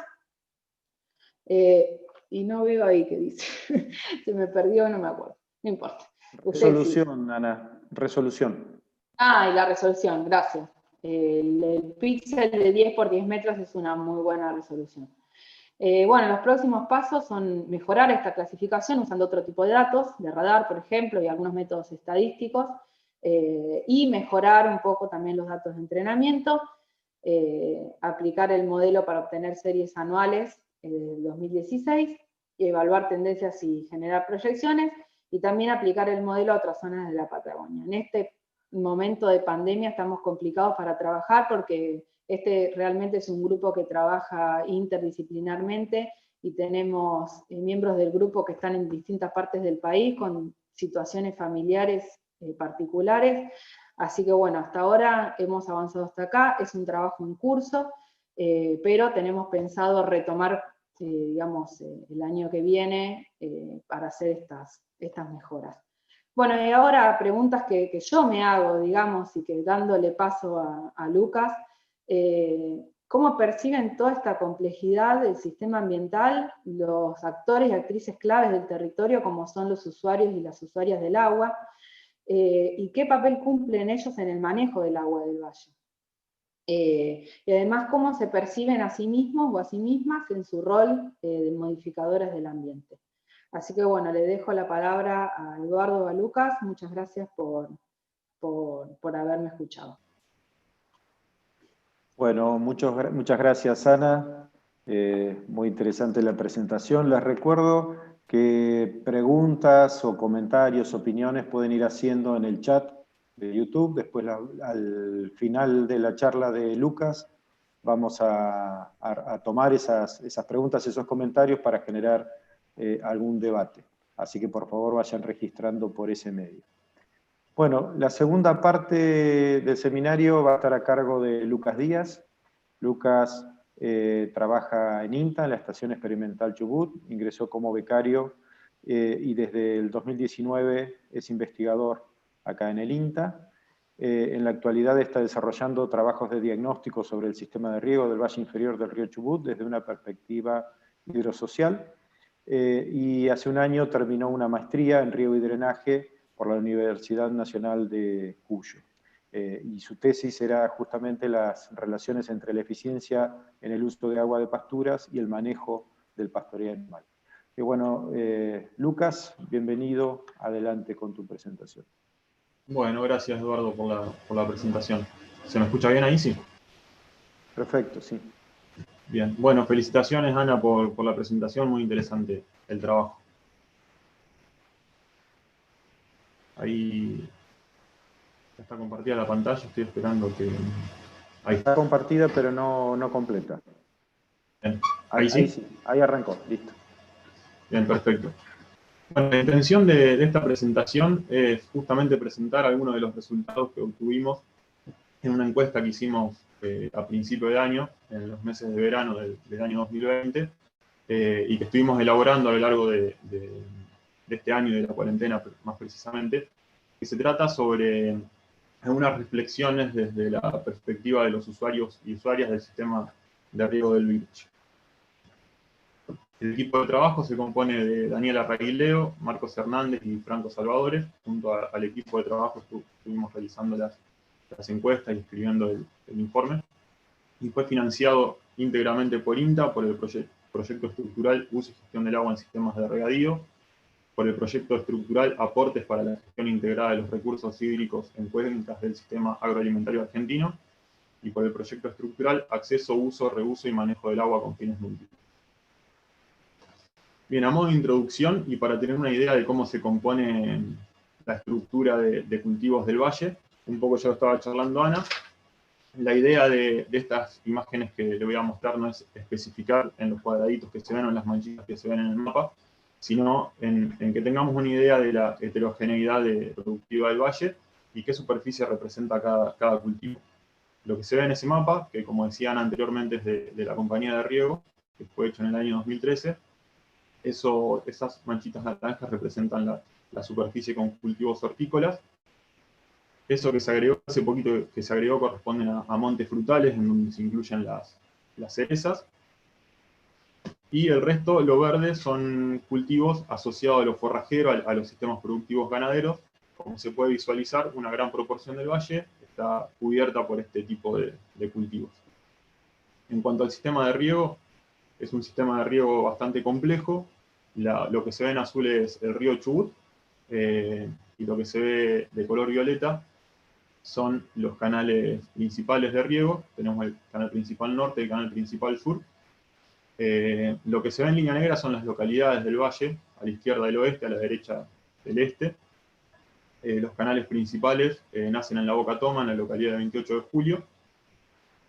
Y no veo ahí qué dice. Se me perdió, no me acuerdo. No importa. Resolución, Ana. Resolución. Y la resolución, gracias. El píxel de 10 por 10 metros es una muy buena resolución. Bueno, los próximos pasos son mejorar esta clasificación usando otro tipo de datos, de radar, por ejemplo, y algunos métodos estadísticos, y mejorar un poco también los datos de entrenamiento, aplicar el modelo para obtener series anuales del 2016, y evaluar tendencias y generar proyecciones, y también aplicar el modelo a otras zonas de la Patagonia. En este momento de pandemia estamos complicados para trabajar porque este realmente es un grupo que trabaja interdisciplinarmente y tenemos miembros del grupo que están en distintas partes del país con situaciones familiares particulares. Así que bueno, hasta ahora hemos avanzado hasta acá, es un trabajo en curso, pero tenemos pensado retomar, digamos, el año que viene para hacer estas mejoras. Bueno, y ahora preguntas que yo me hago, digamos, y que dándole paso a Lucas, ¿cómo perciben toda esta complejidad del sistema ambiental los actores y actrices claves del territorio, como son los usuarios y las usuarias del agua? ¿Y qué papel cumplen ellos en el manejo del agua del valle? Y además, ¿cómo se perciben a sí mismos o a sí mismas en su rol de modificadores del ambiente? Así que bueno, le dejo la palabra a Eduardo o a Lucas. Muchas gracias por haberme escuchado. Bueno, muchas gracias, Ana. Muy interesante la presentación. Les recuerdo que preguntas o comentarios, opiniones pueden ir haciendo en el chat de YouTube. Después, al final de la charla de Lucas, vamos a tomar esas preguntas, esos comentarios para generar algún debate. Así que por favor vayan registrando por ese medio. Bueno, la segunda parte del seminario va a estar a cargo de Lucas Díaz. Lucas trabaja en INTA, en la Estación Experimental Chubut, ingresó como becario y desde el 2019 es investigador acá en el INTA. En la actualidad está desarrollando trabajos de diagnóstico sobre el sistema de riego del valle inferior del río Chubut desde una perspectiva hidrosocial. Y hace un año terminó una maestría en riego y drenaje por la Universidad Nacional de Cuyo. Y su tesis era justamente las relaciones entre la eficiencia en el uso de agua de pasturas y el manejo del pastoreo animal. Y bueno, Lucas, bienvenido, adelante con tu presentación. Bueno, gracias Eduardo por la presentación. ¿Se me escucha bien ahí? Sí. Perfecto, sí. Bien, bueno, felicitaciones Ana por la presentación, muy interesante el trabajo. Ahí está compartida la pantalla, estoy esperando que... Ahí está compartida, pero no completa. Bien. ¿Ahí sí? Ahí arrancó, listo. Bien, perfecto. Bueno, la intención de esta presentación es justamente presentar algunos de los resultados que obtuvimos en una encuesta que hicimos a principio de año, en los meses de verano del año 2020, y que estuvimos elaborando a lo largo de este año y de la cuarentena más precisamente, que se trata sobre algunas reflexiones desde la perspectiva de los usuarios y usuarias del sistema de riego del Virch. El equipo de trabajo se compone de Daniela Raguileo, Marcos Hernández y Franco Salvadores. Junto al equipo de trabajo estuvimos realizando las encuestas y escribiendo el informe. Y fue financiado íntegramente por INTA, por el proyecto estructural Uso y Gestión del Agua en Sistemas de Regadío, por el proyecto estructural Aportes para la Gestión Integrada de los Recursos Hídricos en Cuencas del Sistema Agroalimentario Argentino, y por el proyecto estructural Acceso, Uso, Reuso y Manejo del Agua con Fines Múltiples. Bien, a modo de introducción y para tener una idea de cómo se compone la estructura de cultivos del valle, un poco ya lo estaba charlando Ana, la idea de estas imágenes que le voy a mostrar no es especificar en los cuadraditos que se ven o en las manchitas que se ven en el mapa, sino en que tengamos una idea de la heterogeneidad productiva del valle y qué superficie representa cada cultivo. Lo que se ve en ese mapa, que como decían anteriormente es de la compañía de riego, que fue hecho en el año 2013, esas manchitas naranjas representan la superficie con cultivos hortícolas, Eso que se agregó hace poquito, que se agregó, corresponden a montes frutales, en donde se incluyen las cerezas. Y el resto, lo verde, son cultivos asociados a lo forrajero, a los sistemas productivos ganaderos. Como se puede visualizar, una gran proporción del valle está cubierta por este tipo de cultivos. En cuanto al sistema de riego, es un sistema de riego bastante complejo. Lo que se ve en azul es el río Chubut, y lo que se ve de color violeta son los canales principales de riego. Tenemos el canal principal norte y el canal principal sur. Lo que se ve en línea negra son las localidades del valle, a la izquierda del oeste, a la derecha del este. Los canales principales nacen en la Boca Toma, en la localidad de 28 de julio,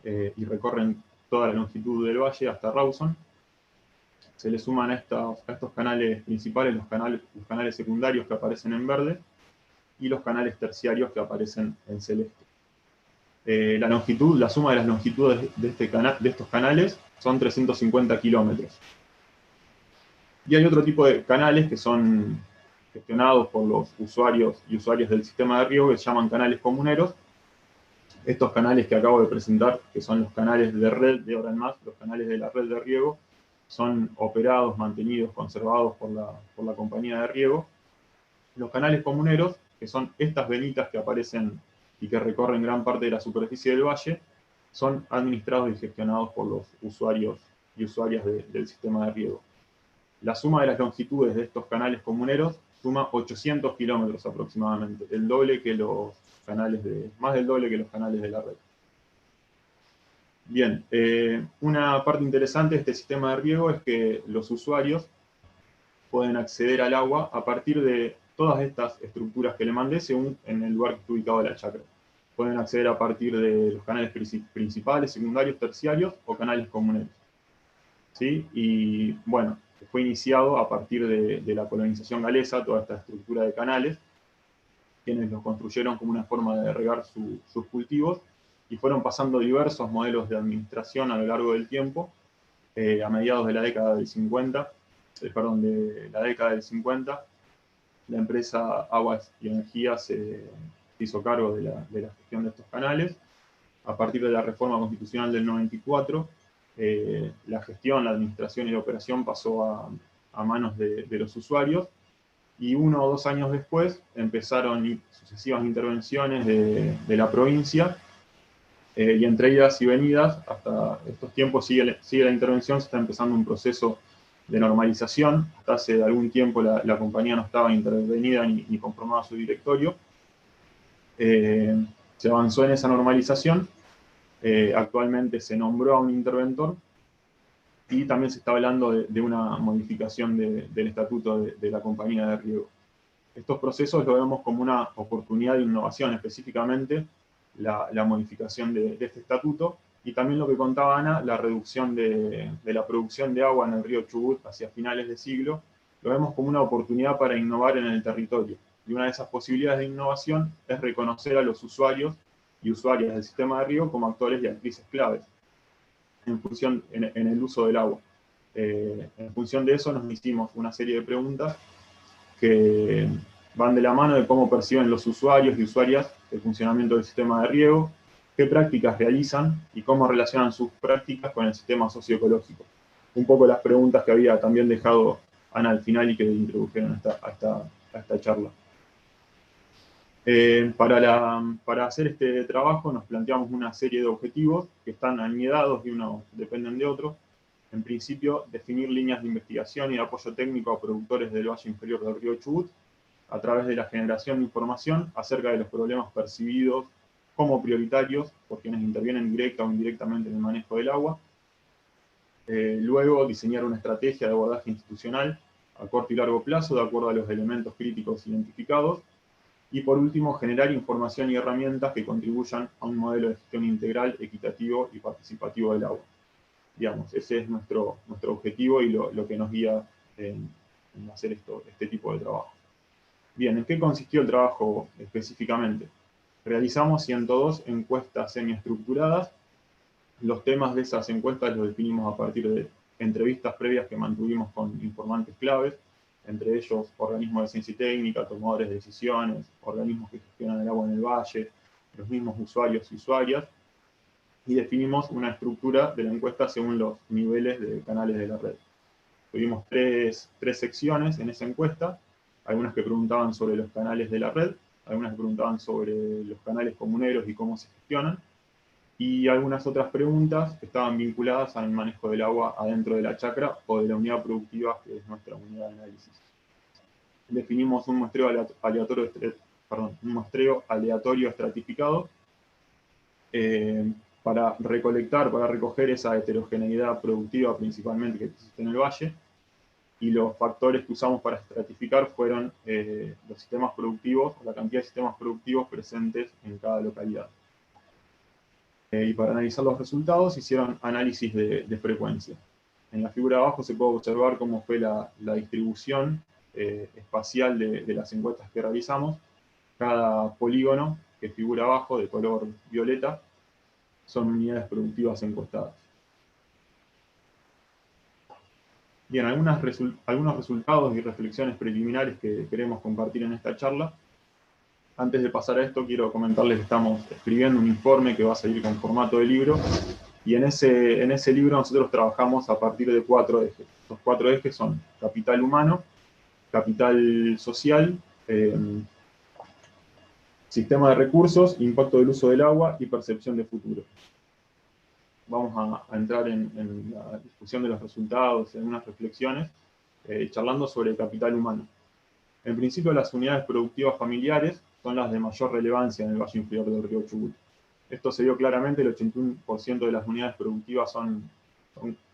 y recorren toda la longitud del valle hasta Rawson. Se le suman a estos canales principales los canales secundarios que aparecen en verde y los canales terciarios que aparecen en celeste. La suma de las longitudes de estos canales son 350 kilómetros. Y hay otro tipo de canales que son gestionados por los usuarios y usuarias del sistema de riego, que se llaman canales comuneros. Estos canales que acabo de presentar, que son los canales de red de ahora en más, los canales de la red de riego, son operados, mantenidos, conservados por la compañía de riego. Los canales comuneros, que son estas venitas que aparecen y que recorren gran parte de la superficie del valle, son administrados y gestionados por los usuarios y usuarias del sistema de riego. La suma de las longitudes de estos canales comuneros suma 800 kilómetros aproximadamente, el doble que los canales más del doble que los canales de la red. Bien, una parte interesante de este sistema de riego es que los usuarios pueden acceder al agua a partir de todas estas estructuras que le mandé, según en el lugar que está ubicado la chacra. Pueden acceder a partir de los canales principales, secundarios, terciarios o canales comuneros. ¿Sí? Y bueno, fue iniciado a partir de la colonización galesa, toda esta estructura de canales, quienes los construyeron como una forma de regar sus cultivos, y fueron pasando diversos modelos de administración a lo largo del tiempo. A mediados de la década del 50, la empresa Aguas y Energía se hizo cargo de la gestión de estos canales. A partir de la reforma constitucional del 94, la gestión, la administración y la operación pasó a manos de los usuarios, y 1 o 2 años después empezaron sucesivas intervenciones de la provincia, y entre idas y venidas, hasta estos tiempos sigue la intervención, se está empezando un proceso de normalización. Hasta hace algún tiempo la compañía no estaba intervenida ni conformaba su directorio. Se avanzó en esa normalización. Actualmente se nombró a un interventor, y también se está hablando de una modificación del estatuto de la compañía de riego. Estos procesos lo vemos como una oportunidad de innovación, específicamente la modificación de este estatuto, y también lo que contaba Ana, la reducción de la producción de agua en el río Chubut hacia finales de siglo, lo vemos como una oportunidad para innovar en el territorio. Y una de esas posibilidades de innovación es reconocer a los usuarios y usuarias del sistema de riego como actores y actrices claves en el uso del agua. En función de eso nos hicimos una serie de preguntas que van de la mano de cómo perciben los usuarios y usuarias el funcionamiento del sistema de riego, qué prácticas realizan y cómo relacionan sus prácticas con el sistema socioecológico. Un poco las preguntas que había también dejado Ana al final y que introdujeron a esta charla. Para hacer este trabajo nos planteamos una serie de objetivos que están anidados y unos dependen de otros. En principio, definir líneas de investigación y de apoyo técnico a productores del Valle Inferior del río Chubut, a través de la generación de información acerca de los problemas percibidos como prioritarios por quienes intervienen directa o indirectamente en el manejo del agua. Luego, diseñar una estrategia de abordaje institucional a corto y largo plazo, de acuerdo a los elementos críticos identificados. Y por último, generar información y herramientas que contribuyan a un modelo de gestión integral, equitativo y participativo del agua. Digamos, ese es nuestro objetivo y lo que nos guía en hacer este tipo de trabajo. Bien, ¿en qué consistió el trabajo específicamente? Realizamos 102 encuestas semiestructuradas. Los temas de esas encuestas los definimos a partir de entrevistas previas que mantuvimos con informantes claves. entre ellos organismos de ciencia y técnica, tomadores de decisiones, organismos que gestionan el agua en el valle, los mismos usuarios y usuarias, y definimos una estructura de la encuesta según los niveles de canales de la red. Tuvimos tres secciones en esa encuesta, algunas que preguntaban sobre los canales de la red, algunas que preguntaban sobre los canales comuneros y cómo se gestionan, y algunas otras preguntas que estaban vinculadas al manejo del agua adentro de la chacra o de la unidad productiva, que es nuestra unidad de análisis. Definimos un muestreo aleatorio estratificado para recoger esa heterogeneidad productiva principalmente que existe en el valle, y los factores que usamos para estratificar fueron los sistemas productivos, la cantidad de sistemas productivos presentes en cada localidad. Y para analizar los resultados hicieron análisis de frecuencia. En la figura de abajo se puede observar cómo fue la distribución espacial de las encuestas que realizamos. Cada polígono que figura abajo, de color violeta, son unidades productivas encuestadas. Bien, algunos resultados y reflexiones preliminares que queremos compartir en esta charla. Antes de pasar a esto, quiero comentarles que estamos escribiendo un informe que va a salir con formato de libro, y en ese libro nosotros trabajamos a partir de 4 ejes. Los 4 ejes son capital humano, capital social, sistema de recursos, impacto del uso del agua y percepción de futuro. Vamos a entrar en la discusión de los resultados, en unas reflexiones, charlando sobre el capital humano. En principio, las unidades productivas familiares son las de mayor relevancia en el valle inferior del río Chubut. Esto se vio claramente, el 81% de las unidades productivas son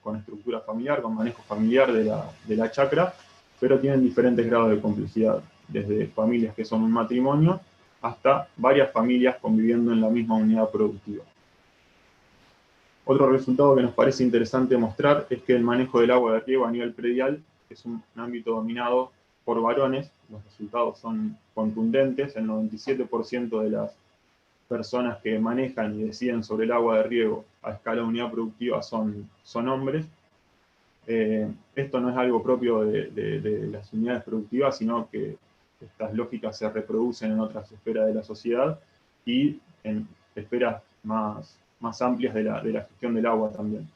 con estructura familiar, con manejo familiar de la chacra, pero tienen diferentes grados de complejidad, desde familias que son un matrimonio hasta varias familias conviviendo en la misma unidad productiva. Otro resultado que nos parece interesante mostrar es que el manejo del agua de riego a nivel predial es un ámbito dominado por varones. Los resultados son contundentes, el 97% de las personas que manejan y deciden sobre el agua de riego a escala de unidad productiva son hombres. Esto no es algo propio de las unidades productivas, sino que estas lógicas se reproducen en otras esferas de la sociedad y en esferas más amplias de la gestión del agua también.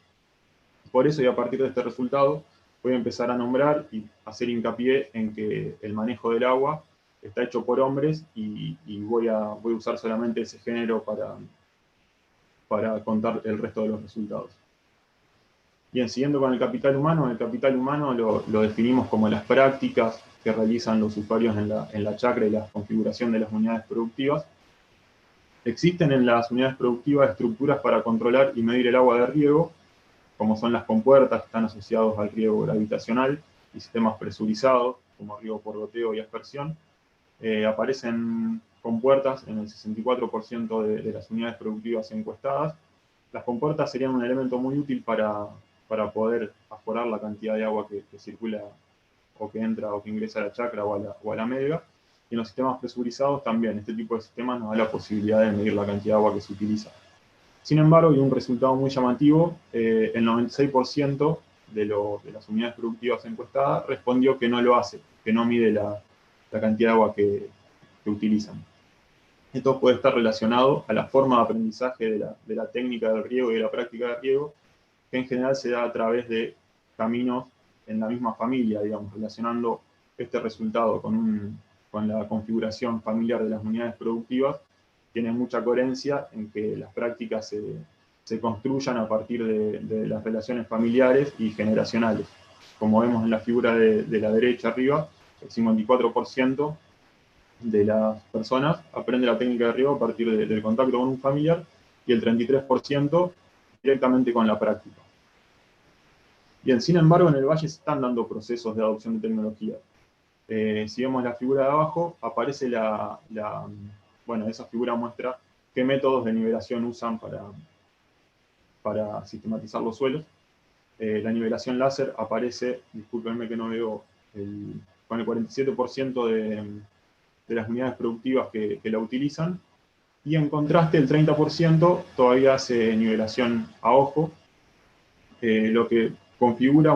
Por eso, y a partir de este resultado, voy a empezar a nombrar y hacer hincapié en que el manejo del agua está hecho por hombres, y voy a usar solamente ese género para contar el resto de los resultados. Bien, siguiendo con el capital humano lo definimos como las prácticas que realizan los usuarios en la chacra y la configuración de las unidades productivas. Existen en las unidades productivas estructuras para controlar y medir el agua de riego, como son las compuertas, que están asociados al riego gravitacional, y sistemas presurizados, como riego por goteo y aspersión. Aparecen compuertas en el 64% de las unidades productivas encuestadas. Las compuertas serían un elemento muy útil para poder aforar la cantidad de agua que circula, o que entra o que ingresa a la chacra o a la melga. Y en los sistemas presurizados también, este tipo de sistemas nos da la posibilidad de medir la cantidad de agua que se utiliza. Sin embargo, y un resultado muy llamativo, el 96% de las unidades productivas encuestadas respondió que no lo hace, que no mide la cantidad de agua que utilizan. Esto puede estar relacionado a la forma de aprendizaje de la técnica del riego y de la práctica del riego, que en general se da a través de caminos en la misma familia, digamos, relacionando este resultado con la configuración familiar de las unidades productivas. Tiene mucha coherencia en que las prácticas se construyan a partir de las relaciones familiares y generacionales. Como vemos en la figura de la derecha arriba, el 54% de las personas aprende la técnica de riego a partir del contacto con un familiar, y el 33% directamente con la práctica. Bien, sin embargo, en el valle se están dando procesos de adopción de tecnología. Si vemos la figura de abajo, aparece bueno, esa figura muestra qué métodos de nivelación usan para sistematizar los suelos. La nivelación láser aparece, discúlpenme que no veo, con el 47% de las unidades productivas que la utilizan, y en contraste el 30% todavía hace nivelación a ojo, lo que configura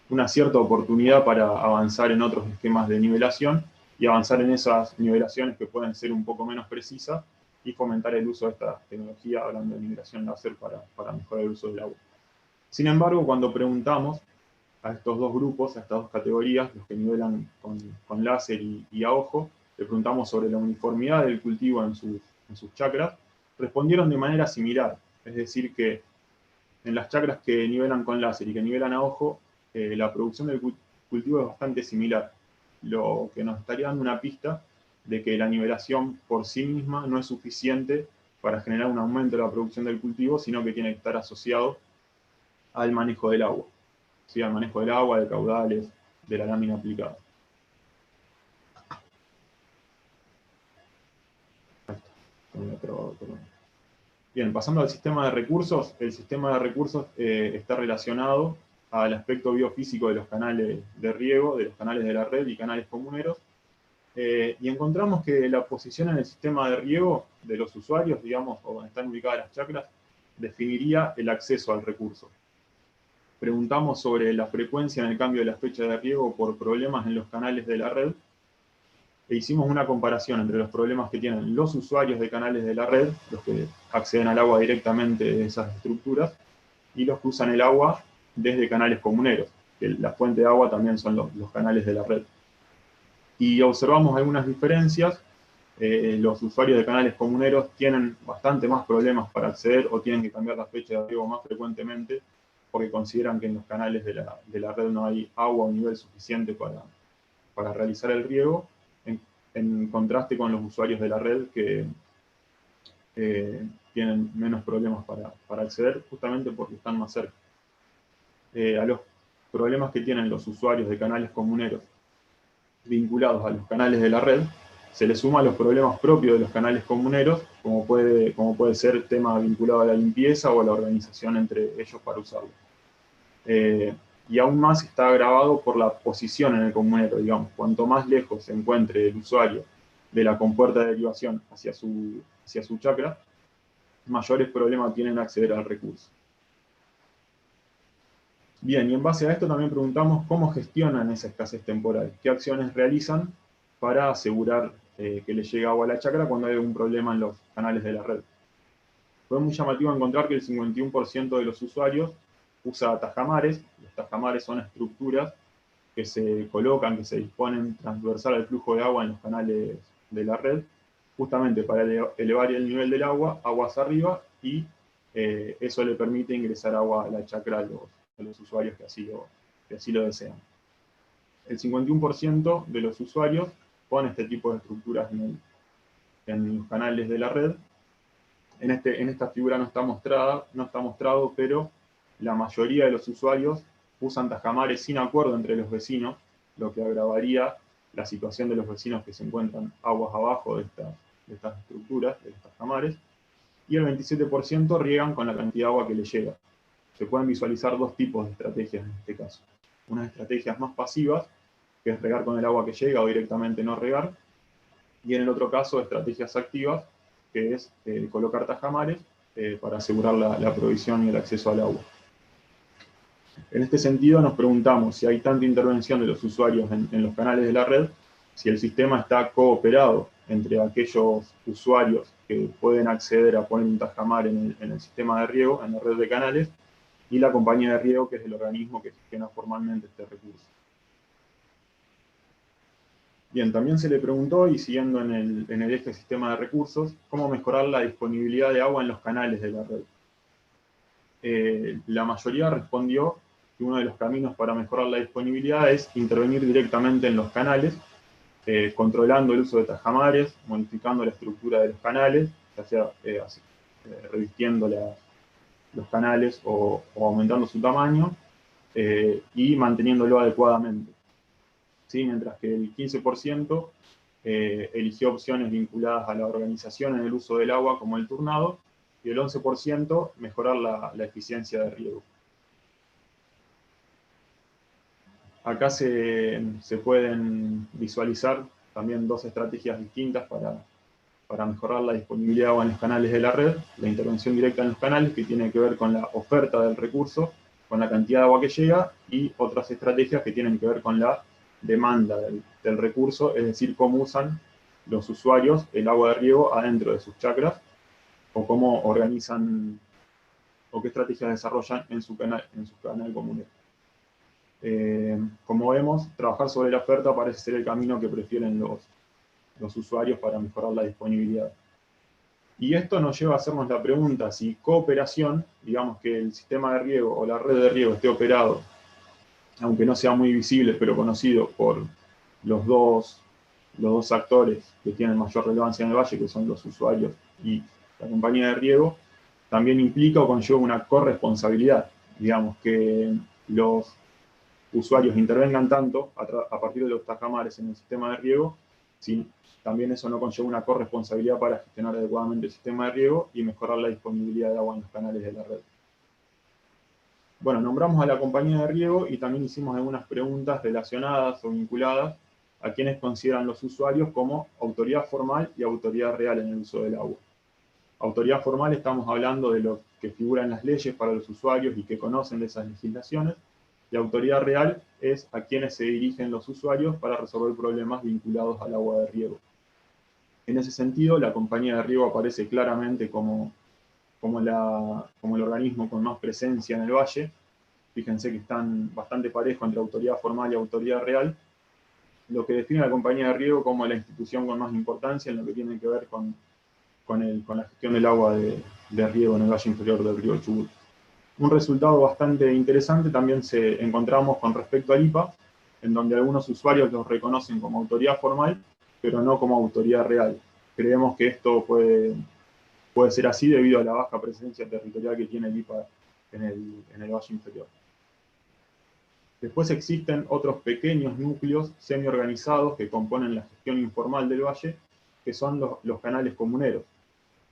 una cierta oportunidad para avanzar en otros esquemas de nivelación y avanzar en esas nivelaciones que pueden ser un poco menos precisas y fomentar el uso de esta tecnología, hablando de nivelación láser, para mejorar el uso del agua. Sin embargo, cuando preguntamos a estos dos grupos, a estas dos categorías, los que nivelan con láser y a ojo, le preguntamos sobre la uniformidad del cultivo en sus chacras, respondieron de manera similar. Es decir, que en las chacras que nivelan con láser y que nivelan a ojo, la producción del cultivo es bastante similar, lo que nos estaría dando una pista de que la nivelación por sí misma no es suficiente para generar un aumento de la producción del cultivo, sino que tiene que estar asociado al manejo del agua, ¿sí? Al manejo del agua, de caudales, de la lámina aplicada. Bien, pasando al sistema de recursos, el sistema de recursos está relacionado al aspecto biofísico de los canales de riego, de los canales de la red y canales comuneros, y encontramos que la posición en el sistema de riego de los usuarios, digamos, o donde están ubicadas las chacras, definiría el acceso al recurso. Preguntamos sobre la frecuencia en el cambio de la fecha de riego por problemas en los canales de la red, e hicimos una comparación entre los problemas que tienen los usuarios de canales de la red, los que acceden al agua directamente de esas estructuras, y los que usan el agua desde canales comuneros, que la fuente de agua también son los canales de la red. Y observamos algunas diferencias. Los usuarios de canales comuneros tienen bastante más problemas para acceder o tienen que cambiar la fecha de riego más frecuentemente porque consideran que en los canales de la red no hay agua a un nivel suficiente para realizar el riego, en contraste con los usuarios de la red que tienen menos problemas para acceder justamente porque están más cerca. A los problemas que tienen los usuarios de canales comuneros vinculados a los canales de la red, se le suman los problemas propios de los canales comuneros, como puede ser el tema vinculado a la limpieza o a la organización entre ellos para usarlo. Y aún más está agravado por la posición en el comunero, digamos. Cuanto más lejos se encuentre el usuario de la compuerta de derivación hacia su chacra, mayores problemas tienen en acceder al recurso. Bien, y en base a esto también preguntamos cómo gestionan esa escasez temporal, qué acciones realizan para asegurar que les llegue agua a la chacra cuando hay algún problema en los canales de la red. Fue muy llamativo encontrar que el 51% de los usuarios usa tajamares. Los tajamares son estructuras que se colocan, que se disponen transversal al flujo de agua en los canales de la red, justamente para elevar el nivel del agua, aguas arriba, y eso le permite ingresar agua a la chacra a los usuarios que así lo desean. El 51% de los usuarios pone este tipo de estructuras en los canales de la red. En esta figura no está mostrado, pero la mayoría de los usuarios usan tajamares sin acuerdo entre los vecinos, lo que agravaría la situación de los vecinos que se encuentran aguas abajo de estas estructuras, de los tajamares, y el 27% riegan con la cantidad de agua que les llega. Se pueden visualizar dos tipos de estrategias en este caso. Unas estrategias más pasivas, que es regar con el agua que llega o directamente no regar, y en el otro caso estrategias activas, que es colocar tajamares para asegurar la provisión y el acceso al agua. En este sentido nos preguntamos si hay tanta intervención de los usuarios en los canales de la red, si el sistema está cooperado entre aquellos usuarios que pueden acceder a poner un tajamar en el sistema de riego, en la red de canales, y la compañía de riego, que es el organismo que gestiona formalmente este recurso. Bien, también se le preguntó, y siguiendo en el eje sistema de recursos, cómo mejorar la disponibilidad de agua en los canales de la red. La mayoría respondió que uno de los caminos para mejorar la disponibilidad es intervenir directamente en los canales, controlando el uso de tajamares, modificando la estructura de los canales, ya sea revistiendo los canales o aumentando su tamaño, y manteniéndolo adecuadamente. ¿Sí? Mientras que el 15% eligió opciones vinculadas a la organización en el uso del agua, como el turnado, y el 11% mejorar la eficiencia de riego. Acá se pueden visualizar también dos estrategias distintas para mejorar la disponibilidad de agua en los canales de la red. La intervención directa en los canales, que tiene que ver con la oferta del recurso, la cantidad de agua que llega, y otras estrategias que tienen que ver con la demanda del recurso, es decir, cómo usan los usuarios el agua de riego adentro de sus chacras, o cómo organizan, o qué estrategias desarrollan en su canal comunero. Como vemos, trabajar sobre la oferta parece ser el camino que prefieren los usuarios para mejorar la disponibilidad. Y esto nos lleva a hacernos la pregunta si cooperación, digamos que el sistema de riego o la red de riego esté operado, aunque no sea muy visible, pero conocido por los dos actores que tienen mayor relevancia en el valle, que son los usuarios y la compañía de riego, también implica o conlleva una corresponsabilidad. Digamos que los usuarios intervengan tanto a partir de los tajamares en el sistema de riego, si también eso no conlleva una corresponsabilidad para gestionar adecuadamente el sistema de riego y mejorar la disponibilidad de agua en los canales de la red. Bueno, nombramos a la compañía de riego y también hicimos algunas preguntas relacionadas o vinculadas a quienes consideran los usuarios como autoridad formal y autoridad real en el uso del agua. Autoridad formal, estamos hablando de lo que figura en las leyes para los usuarios y que conocen de esas legislaciones, y autoridad real es a quienes se dirigen los usuarios para resolver problemas vinculados al agua de riego. En ese sentido, la compañía de riego aparece claramente como el organismo con más presencia en el valle. Fíjense que están bastante parejos entre autoridad formal y autoridad real, lo que define a la compañía de riego como la institución con más importancia en lo que tiene que ver con la gestión del agua de riego en el valle inferior del río Chubut. Un resultado bastante interesante también se encontramos con respecto al IPA, en donde algunos usuarios los reconocen como autoridad formal, pero no como autoridad real. Creemos que esto puede ser así debido a la baja presencia territorial que tiene el IPA en el valle inferior. Después existen otros pequeños núcleos semi-organizados que componen la gestión informal del valle, que son los canales comuneros.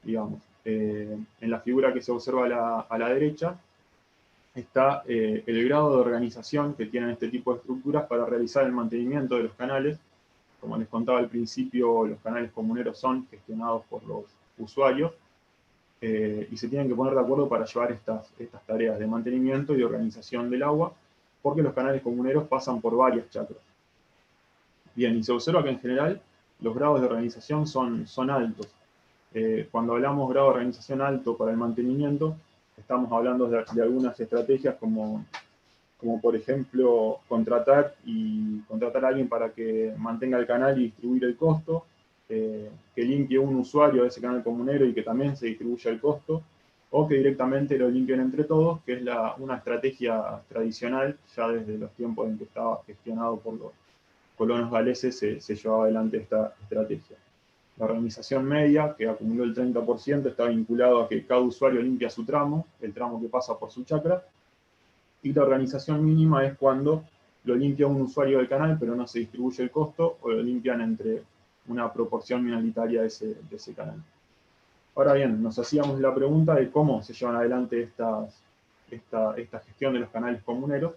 Digamos, en la figura que se observa a la derecha, está el grado de organización que tienen este tipo de estructuras para realizar el mantenimiento de los canales. Como les contaba al principio, los canales comuneros son gestionados por los usuarios y se tienen que poner de acuerdo para llevar estas tareas de mantenimiento y de organización del agua, porque los canales comuneros pasan por varias chacras. Bien, y se observa que en general los grados de organización son altos. Cuando hablamos grado de organización alto para el mantenimiento, estamos hablando de algunas estrategias como por ejemplo contratar a alguien para que mantenga el canal y distribuir el costo, que limpie un usuario de ese canal comunero y que también se distribuya el costo, o que directamente lo limpien entre todos, que es una estrategia tradicional, ya desde los tiempos en que estaba gestionado por los colonos galeses se llevaba adelante esta estrategia. La organización media, que acumuló el 30%, está vinculado a que cada usuario limpia su tramo, el tramo que pasa por su chacra, y la organización mínima es cuando lo limpia un usuario del canal, pero no se distribuye el costo, o lo limpian entre una proporción minoritaria de ese canal. Ahora bien, nos hacíamos la pregunta de cómo se llevan adelante esta gestión de los canales comuneros,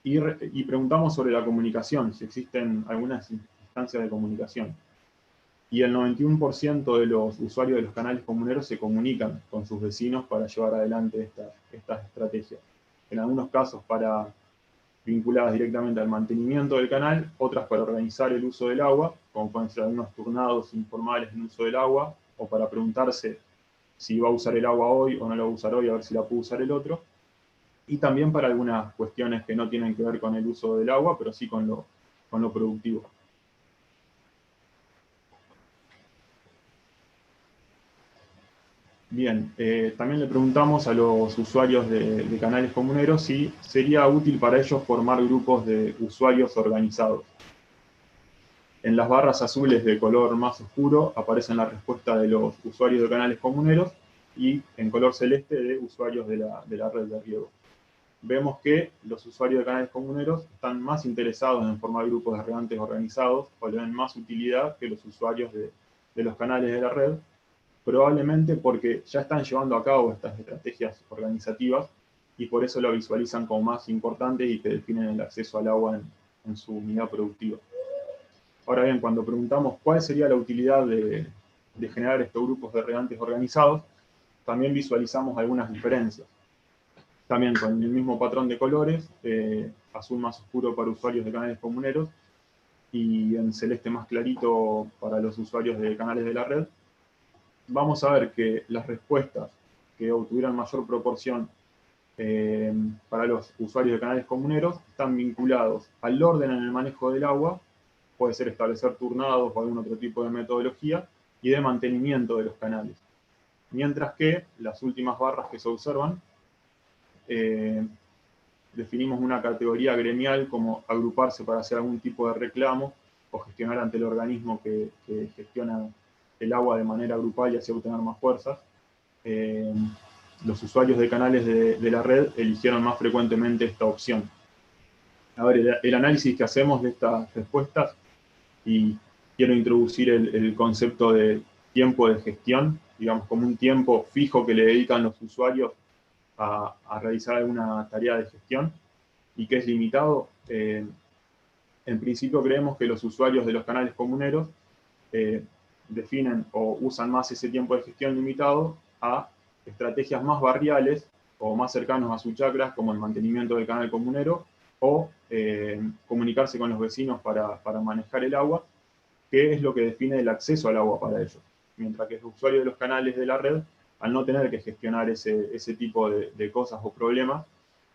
y preguntamos sobre la comunicación, si existen algunas instancias de comunicación. Y el 91% de los usuarios de los canales comuneros se comunican con sus vecinos para llevar adelante estas estrategias. En algunos casos vinculadas directamente al mantenimiento del canal, otras para organizar el uso del agua, como pueden ser algunos turnados informales en uso del agua, o para preguntarse si va a usar el agua hoy o no la va a usar hoy, a ver si la puede usar el otro. Y también para algunas cuestiones que no tienen que ver con el uso del agua, pero sí con lo productivo. Bien, también le preguntamos a los usuarios de canales comuneros si sería útil para ellos formar grupos de usuarios organizados. En las barras azules de color más oscuro aparecen la respuesta de los usuarios de canales comuneros y en color celeste de usuarios de la red de riego. Vemos que los usuarios de canales comuneros están más interesados en formar grupos de regantes organizados o le dan más utilidad que los usuarios de los canales de la red, probablemente porque ya están llevando a cabo estas estrategias organizativas y por eso lo visualizan como más importante y que definen el acceso al agua en su unidad productiva. Ahora bien, cuando preguntamos cuál sería la utilidad de generar estos grupos de regantes organizados, también visualizamos algunas diferencias. también con el mismo patrón de colores, azul más oscuro para usuarios de canales comuneros, y en celeste más clarito para los usuarios de canales de la red. Vamos a ver que las respuestas que obtuvieran mayor proporción para los usuarios de canales comuneros están vinculados al orden en el manejo del agua, puede ser establecer turnados o algún otro tipo de metodología, y de mantenimiento de los canales. Mientras que las últimas barras que se observan, definimos una categoría gremial como agruparse para hacer algún tipo de reclamo o gestionar ante el organismo que gestiona el agua de manera grupal y así obtener más fuerzas. Los usuarios de canales de la red eligieron más frecuentemente esta opción. A ver, el análisis que hacemos de estas respuestas, y quiero introducir el concepto de tiempo de gestión, digamos como un tiempo fijo que le dedican los usuarios a realizar alguna tarea de gestión y que es limitado. En principio creemos que los usuarios de los canales comuneros definen o usan más ese tiempo de gestión limitado a estrategias más barriales o más cercanos a sus chacras, como el mantenimiento del canal comunero, o comunicarse con los vecinos para manejar el agua, que es lo que define el acceso al agua para ellos. Mientras que el usuario de los canales de la red, al no tener que gestionar ese tipo de cosas o problemas,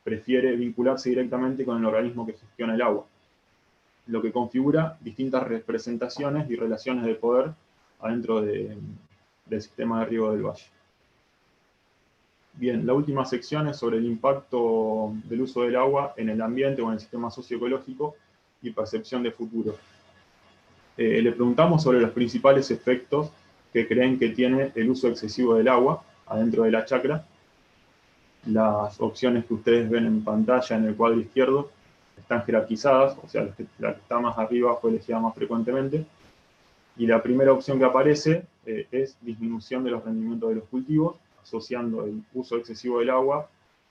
prefiere vincularse directamente con el organismo que gestiona el agua, lo que configura distintas representaciones y relaciones de poder adentro del sistema de riego del valle. Bien, la última sección es sobre el impacto del uso del agua en el ambiente o en el sistema socioecológico y percepción de futuro. Le preguntamos sobre los principales efectos que creen que tiene el uso excesivo del agua adentro de la chacra. Las opciones que ustedes ven en pantalla en el cuadro izquierdo están jerarquizadas, o sea, la que está más arriba fue elegida más frecuentemente. Y la primera opción que aparece es disminución de los rendimientos de los cultivos, asociando el uso excesivo del agua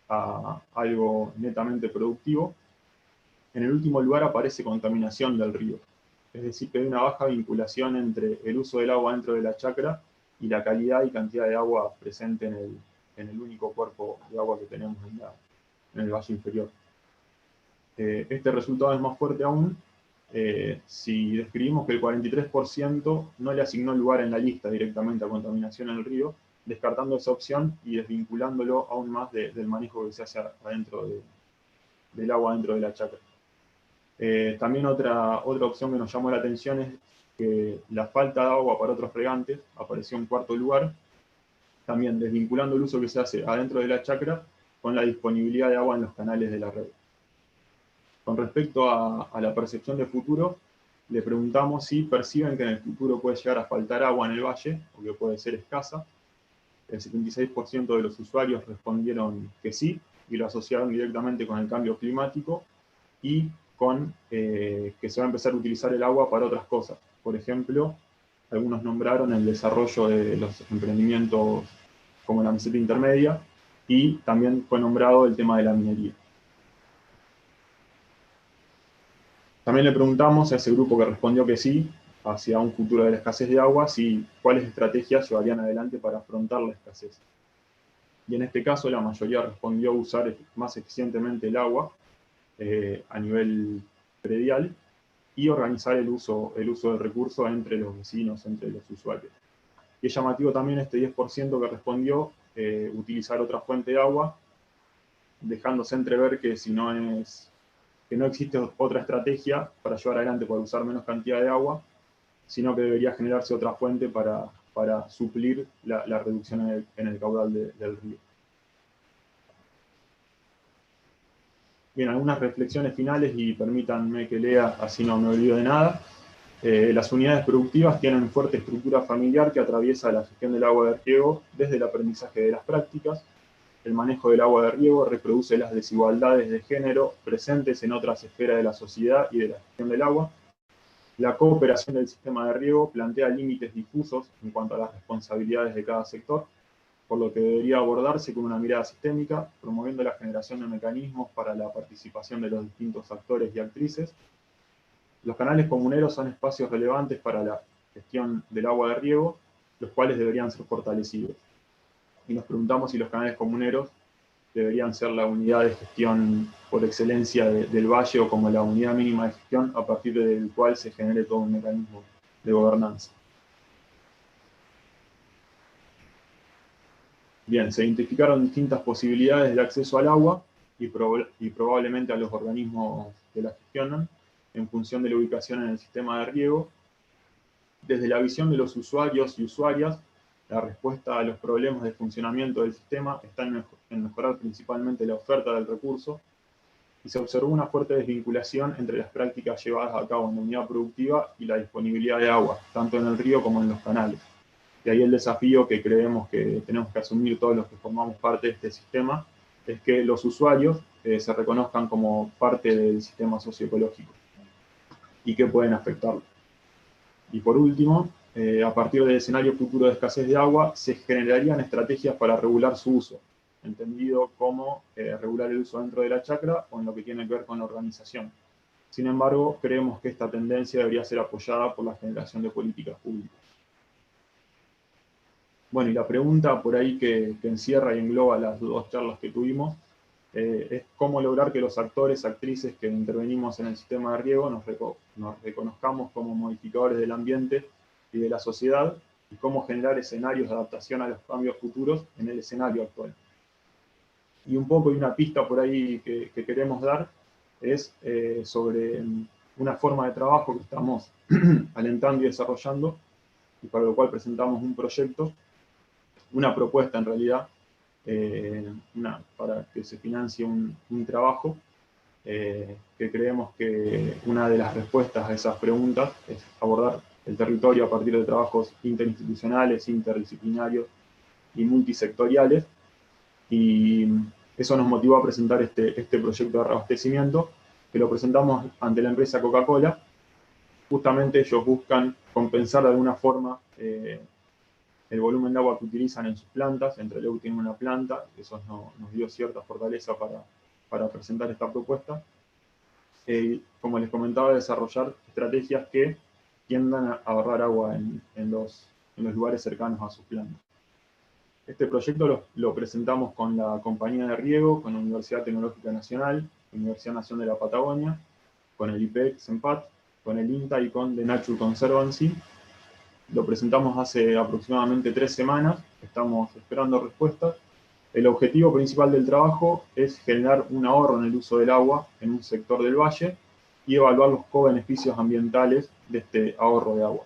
a algo netamente productivo. En el último lugar aparece contaminación del río. Es decir, que hay una baja vinculación entre el uso del agua dentro de la chacra y la calidad y cantidad de agua presente en el único cuerpo de agua que tenemos en el valle inferior. Este resultado es más fuerte aún si describimos que el 43% no le asignó lugar en la lista directamente a contaminación en el río, descartando esa opción y desvinculándolo aún más del manejo que se hace adentro del agua dentro de la chacra. También otra opción que nos llamó la atención es que la falta de agua para otros regantes apareció en cuarto lugar, también desvinculando el uso que se hace adentro de la chacra con la disponibilidad de agua en los canales de la red. Con respecto a la percepción de futuro, le preguntamos si perciben que en el futuro puede llegar a faltar agua en el valle, o que puede ser escasa. El 76% de los usuarios respondieron que sí, y lo asociaron directamente con el cambio climático, y con que se va a empezar a utilizar el agua para otras cosas. Por ejemplo, algunos nombraron el desarrollo de los emprendimientos como la meseta intermedia, y también fue nombrado el tema de la minería. También le preguntamos a ese grupo que respondió que sí, hacia un futuro de la escasez de agua, cuáles estrategias llevarían adelante para afrontar la escasez. Y en este caso la mayoría respondió usar más eficientemente el agua a nivel predial y organizar el uso del recurso entre los vecinos, entre los usuarios. Y es llamativo también este 10% que respondió utilizar otra fuente de agua, dejándose entrever que no existe otra estrategia para llevar adelante para usar menos cantidad de agua, sino que debería generarse otra fuente para suplir la reducción en el caudal del río. Bien, algunas reflexiones finales y permítanme que lea, así no me olvido de nada. Las unidades productivas tienen una fuerte estructura familiar que atraviesa la gestión del agua de riego desde el aprendizaje de las prácticas. El manejo del agua de riego reproduce las desigualdades de género presentes en otras esferas de la sociedad y de la gestión del agua. La cooperación del sistema de riego plantea límites difusos en cuanto a las responsabilidades de cada sector, por lo que debería abordarse con una mirada sistémica, promoviendo la generación de mecanismos para la participación de los distintos actores y actrices. Los canales comuneros son espacios relevantes para la gestión del agua de riego, los cuales deberían ser fortalecidos. Y nos preguntamos si los canales comuneros deberían ser la unidad de gestión por excelencia del valle, o como la unidad mínima de gestión a partir del cual se genere todo un mecanismo de gobernanza. Bien, se identificaron distintas posibilidades de acceso al agua y probablemente a los organismos que la gestionan en función de la ubicación en el sistema de riego. Desde la visión de los usuarios y usuarias, la respuesta a los problemas de funcionamiento del sistema está en mejorar principalmente la oferta del recurso, y se observó una fuerte desvinculación entre las prácticas llevadas a cabo en la unidad productiva y la disponibilidad de agua, tanto en el río como en los canales. De ahí el desafío que creemos que tenemos que asumir todos los que formamos parte de este sistema, es que los usuarios se reconozcan como parte del sistema socioecológico y que pueden afectarlo. Y por último, a partir del escenario futuro de escasez de agua, se generarían estrategias para regular su uso, entendido como regular el uso dentro de la chacra o en lo que tiene que ver con la organización. Sin embargo, creemos que esta tendencia debería ser apoyada por la generación de políticas públicas. Bueno, y la pregunta por ahí que encierra y engloba las dos charlas que tuvimos, es cómo lograr que los actores, actrices que intervenimos en el sistema de riego nos reconozcamos como modificadores del ambiente y de la sociedad, y cómo generar escenarios de adaptación a los cambios futuros en el escenario actual. Y un poco, y una pista por ahí que queremos dar, es sobre una forma de trabajo que estamos alentando y desarrollando, y para lo cual presentamos un proyecto, una propuesta en realidad, para que se financie un trabajo, que creemos que una de las respuestas a esas preguntas es abordar el territorio a partir de trabajos interinstitucionales, interdisciplinarios y multisectoriales, y eso nos motivó a presentar este proyecto de reabastecimiento, que lo presentamos ante la empresa Coca-Cola. Justamente ellos buscan compensar de alguna forma el volumen de agua que utilizan en sus plantas. Entre luego tienen una planta, eso nos dio cierta fortaleza para presentar esta propuesta. Como les comentaba, desarrollar estrategias que tiendan a ahorrar agua en los lugares cercanos a sus plantas. Este proyecto lo presentamos con la Compañía de Riego, con la Universidad Tecnológica Nacional, la Universidad Nacional de la Patagonia, con el IPEC, CEMPAT, con el INTA y con The Nature Conservancy. Lo presentamos hace aproximadamente 3 semanas, estamos esperando respuestas. El objetivo principal del trabajo es generar un ahorro en el uso del agua en un sector del valle y evaluar los co-beneficios ambientales de este ahorro de agua.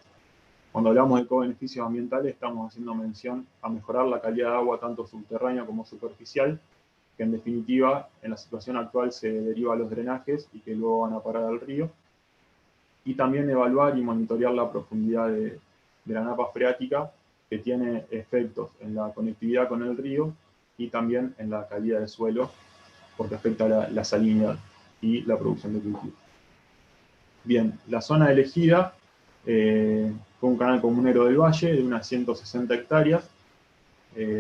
Cuando hablamos de co-beneficios ambientales, estamos haciendo mención a mejorar la calidad de agua tanto subterránea como superficial, que en definitiva, en la situación actual se deriva a los drenajes y que luego van a parar al río. Y también evaluar y monitorear la profundidad de la napa freática, que tiene efectos en la conectividad con el río y también en la calidad del suelo, porque afecta la salinidad y la producción de cultivos. Bien, la zona elegida fue un canal comunero del valle de unas 160 hectáreas.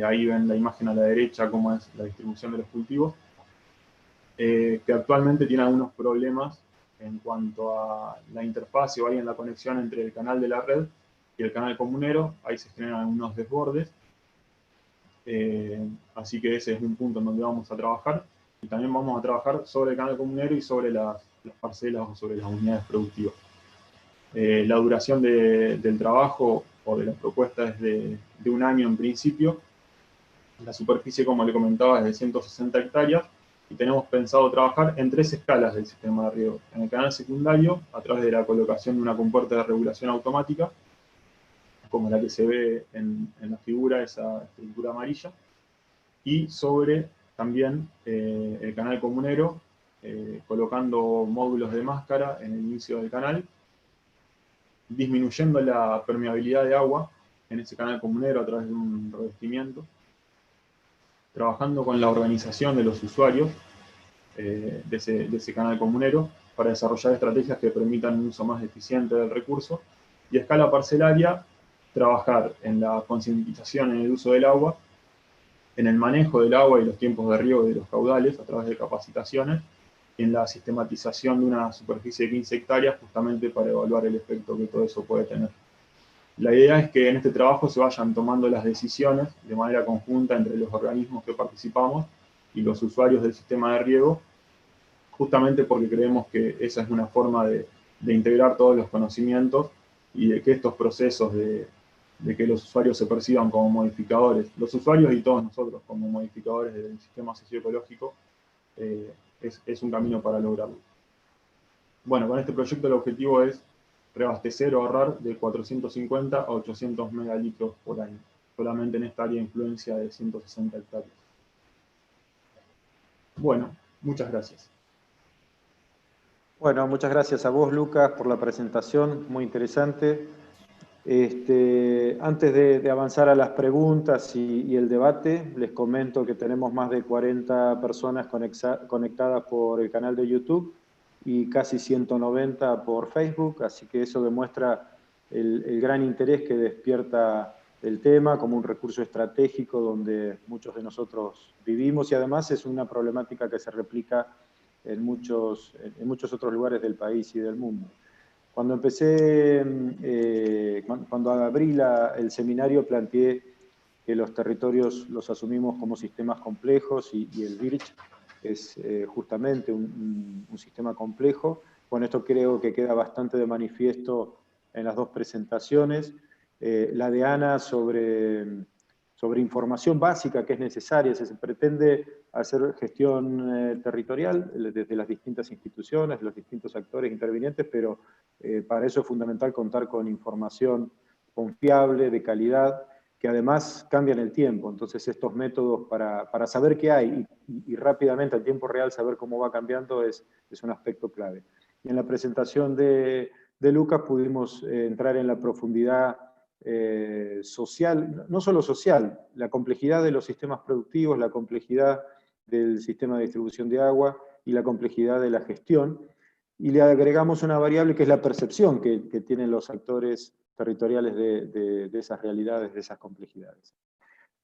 Ahí ven la imagen a la derecha cómo es la distribución de los cultivos, que actualmente tiene algunos problemas en cuanto a la interfase o ahí en la conexión entre el canal de la red y el canal comunero. Ahí se generan algunos desbordes, así que ese es un punto en donde vamos a trabajar, y también vamos a trabajar sobre el canal comunero y sobre las parcelas o sobre las unidades productivas. La duración del trabajo o de la propuesta es de 1 año en principio. La superficie, como le comentaba, es de 160 hectáreas, y tenemos pensado trabajar en 3 escalas del sistema de riego. En el canal secundario, a través de la colocación de una compuerta de regulación automática, como la que se ve en la figura, esa estructura amarilla, y sobre también el canal comunero, colocando módulos de máscara en el inicio del canal, disminuyendo la permeabilidad de agua en ese canal comunero a través de un revestimiento, trabajando con la organización de los usuarios de ese canal comunero para desarrollar estrategias que permitan un uso más eficiente del recurso, y a escala parcelaria trabajar en la concientización en el uso del agua, en el manejo del agua y los tiempos de riego de los caudales a través de capacitaciones, y en la sistematización de una superficie de 15 hectáreas justamente para evaluar el efecto que todo eso puede tener. La idea es que en este trabajo se vayan tomando las decisiones de manera conjunta entre los organismos que participamos, y los usuarios del sistema de riego, justamente porque creemos que esa es una forma de integrar todos los conocimientos y de que estos procesos de que los usuarios se perciban como modificadores, los usuarios y todos nosotros como modificadores del sistema socioecológico, es un camino para lograrlo. Bueno, con este proyecto el objetivo es reabastecer o ahorrar de 450 a 800 megalitros por año, solamente en esta área de influencia de 160 hectáreas. Bueno, muchas gracias. Bueno, muchas gracias a vos, Lucas, por la presentación, muy interesante. Antes de avanzar a las preguntas y el debate, les comento que tenemos más de 40 personas conectadas por el canal de YouTube y casi 190 por Facebook, así que eso demuestra el gran interés que despierta el tema como un recurso estratégico donde muchos de nosotros vivimos, y además es una problemática que se replica en muchos otros lugares del país y del mundo. Cuando empecé, cuando abrí el seminario, planteé que los territorios los asumimos como sistemas complejos y el BIRCH es justamente un sistema complejo. Con esto creo que queda bastante de manifiesto en las dos presentaciones. La de Ana sobre información básica que es necesaria, se pretende hacer gestión territorial desde las distintas instituciones, los distintos actores intervinientes, pero para eso es fundamental contar con información confiable, de calidad, que además cambia en el tiempo. Entonces estos métodos para saber qué hay y rápidamente, en tiempo real, saber cómo va cambiando es un aspecto clave. Y en la presentación de Lucas pudimos entrar en la profundidad social, no solo social, la complejidad de los sistemas productivos, la complejidad del sistema de distribución de agua y la complejidad de la gestión, y le agregamos una variable que es la percepción que tienen los actores territoriales de esas realidades, de esas complejidades.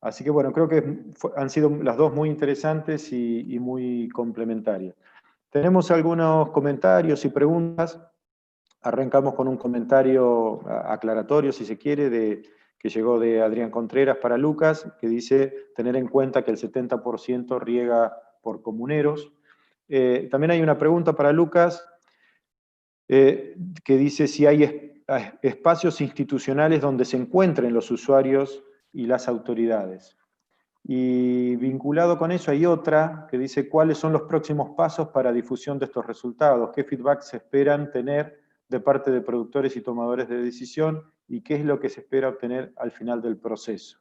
Así que bueno, creo que han sido las dos muy interesantes y muy complementarias. Tenemos algunos comentarios y preguntas. Arrancamos con un comentario aclaratorio, si se quiere, que llegó de Adrián Contreras para Lucas, que dice tener en cuenta que el 70% riega por comuneros. También hay una pregunta para Lucas, que dice si hay espacios institucionales donde se encuentren los usuarios y las autoridades. Y vinculado con eso hay otra que dice cuáles son los próximos pasos para difusión de estos resultados, qué feedback se esperan tener de parte de productores y tomadores de decisión y qué es lo que se espera obtener al final del proceso.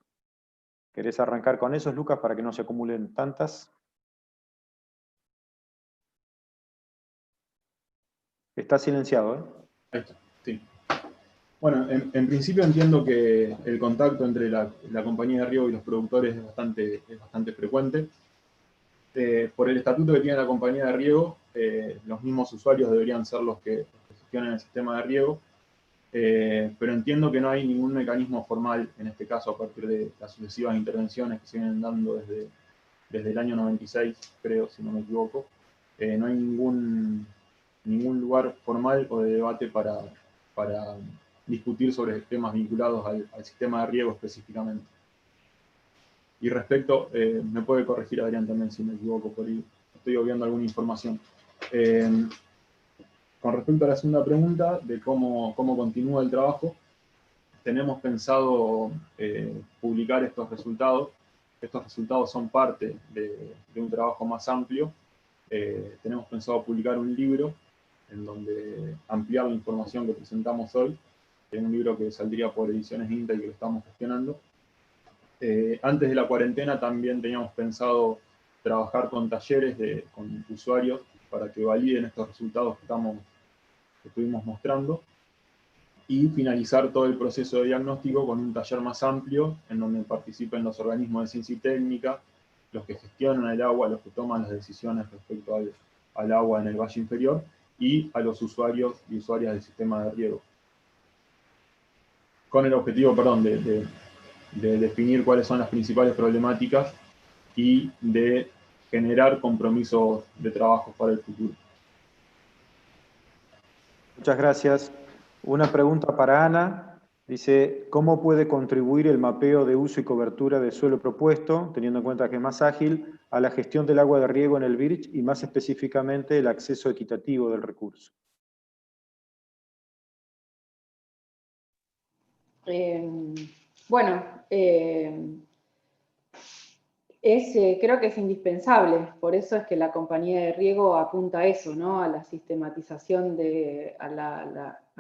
¿Querés arrancar con eso, Lucas, para que no se acumulen tantas? Está silenciado, ¿eh? Ahí está, sí. Bueno, en principio entiendo que el contacto entre la compañía de riego y los productores es bastante frecuente. Por el estatuto que tiene la compañía de riego, los mismos usuarios deberían ser los que gestionen el sistema de riego, pero entiendo que no hay ningún mecanismo formal, en este caso a partir de las sucesivas intervenciones que se vienen dando desde el año 96, creo, si no me equivoco. No hay ningún lugar formal o de debate para discutir sobre temas vinculados al sistema de riego específicamente. Y respecto, me puede corregir Adrián también si me equivoco, por ahí estoy obviando alguna información. Con respecto a la segunda pregunta de cómo continúa el trabajo, tenemos pensado publicar estos resultados. Estos resultados son parte de un trabajo más amplio. Tenemos pensado publicar un libro en donde ampliar la información que presentamos hoy. Es un libro que saldría por Ediciones INTA y que lo estamos gestionando. Antes de la cuarentena también teníamos pensado trabajar con talleres con usuarios para que validen estos resultados que estuvimos mostrando y finalizar todo el proceso de diagnóstico con un taller más amplio en donde participen los organismos de ciencia y técnica, los que gestionan el agua, los que toman las decisiones respecto al agua en el valle inferior y a los usuarios y usuarias del sistema de riego. Con el objetivo, de definir cuáles son las principales problemáticas y de generar compromisos de trabajo para el futuro. Muchas gracias. Una pregunta para Ana. Dice, ¿cómo puede contribuir el mapeo de uso y cobertura de suelo propuesto, teniendo en cuenta que es más ágil, a la gestión del agua de riego en el BIRCH y más específicamente el acceso equitativo del recurso? Bueno, creo que es indispensable, por eso es que la compañía de riego apunta a eso, ¿no? A la sistematización, a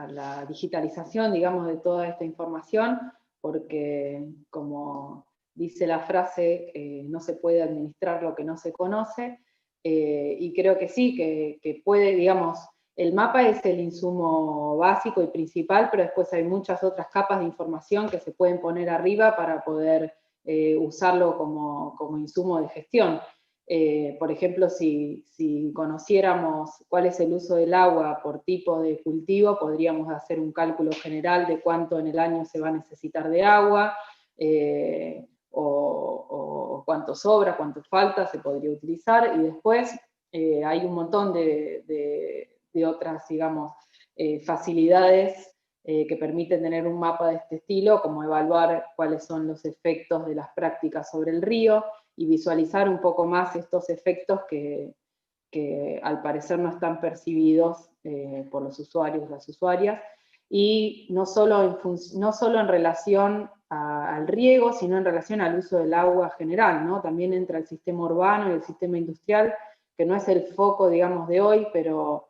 la digitalización, digamos, de toda esta información, porque como dice la frase, no se puede administrar lo que no se conoce, y creo que sí, que puede, digamos, el mapa es el insumo básico y principal, pero después hay muchas otras capas de información que se pueden poner arriba para poder usarlo como insumo de gestión. Por ejemplo, si conociéramos cuál es el uso del agua por tipo de cultivo, podríamos hacer un cálculo general de cuánto en el año se va a necesitar de agua, o cuánto sobra, cuánto falta, se podría utilizar, y después hay un montón de otras, digamos, facilidades que permiten tener un mapa de este estilo, como evaluar cuáles son los efectos de las prácticas sobre el río y visualizar un poco más estos efectos que al parecer no están percibidos por los usuarios y las usuarias, y no solo en relación al riego, sino en relación al uso del agua general, ¿no? También entra el sistema urbano y el sistema industrial, que no es el foco, digamos, de hoy, pero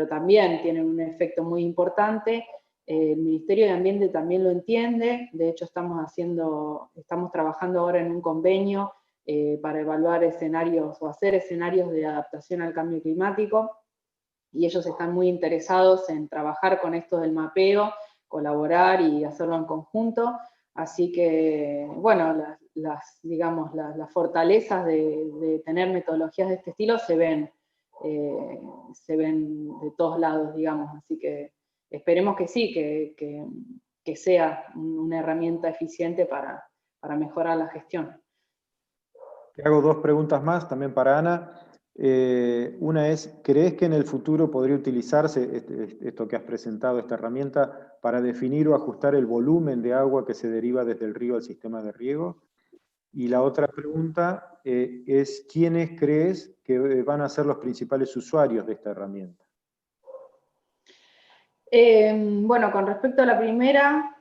también tienen un efecto muy importante. El Ministerio de Ambiente también lo entiende, de hecho estamos trabajando ahora en un convenio para evaluar escenarios o hacer escenarios de adaptación al cambio climático, y ellos están muy interesados en trabajar con esto del mapeo, colaborar y hacerlo en conjunto. Así que, bueno, digamos, las fortalezas de tener metodologías de este estilo se ven de todos lados, digamos. Así que esperemos que sí, que sea una herramienta eficiente para mejorar la gestión. Te hago dos preguntas más, también para Ana. Una es, ¿crees que en el futuro podría utilizarse esto que has presentado, esta herramienta, para definir o ajustar el volumen de agua que se deriva desde el río al sistema de riego? Y la otra pregunta es, ¿quiénes crees que van a ser los principales usuarios de esta herramienta? Bueno, con respecto a la primera,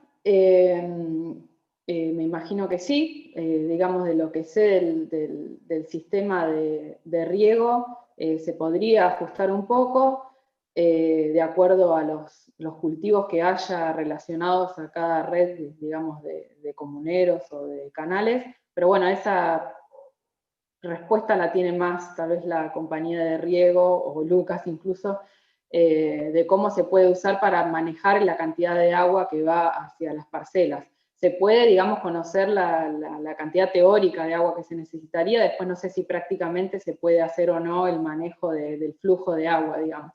me imagino que sí, digamos, de lo que sé del sistema de riego, se podría ajustar un poco de acuerdo a los cultivos que haya relacionados a cada red, digamos, de comuneros o de canales, pero bueno, esa respuesta la tiene más tal vez la compañía de riego o Lucas incluso, de cómo se puede usar para manejar la cantidad de agua que va hacia las parcelas. Se puede, digamos, conocer la cantidad teórica de agua que se necesitaría, después no sé si prácticamente se puede hacer o no el manejo del flujo de agua, digamos.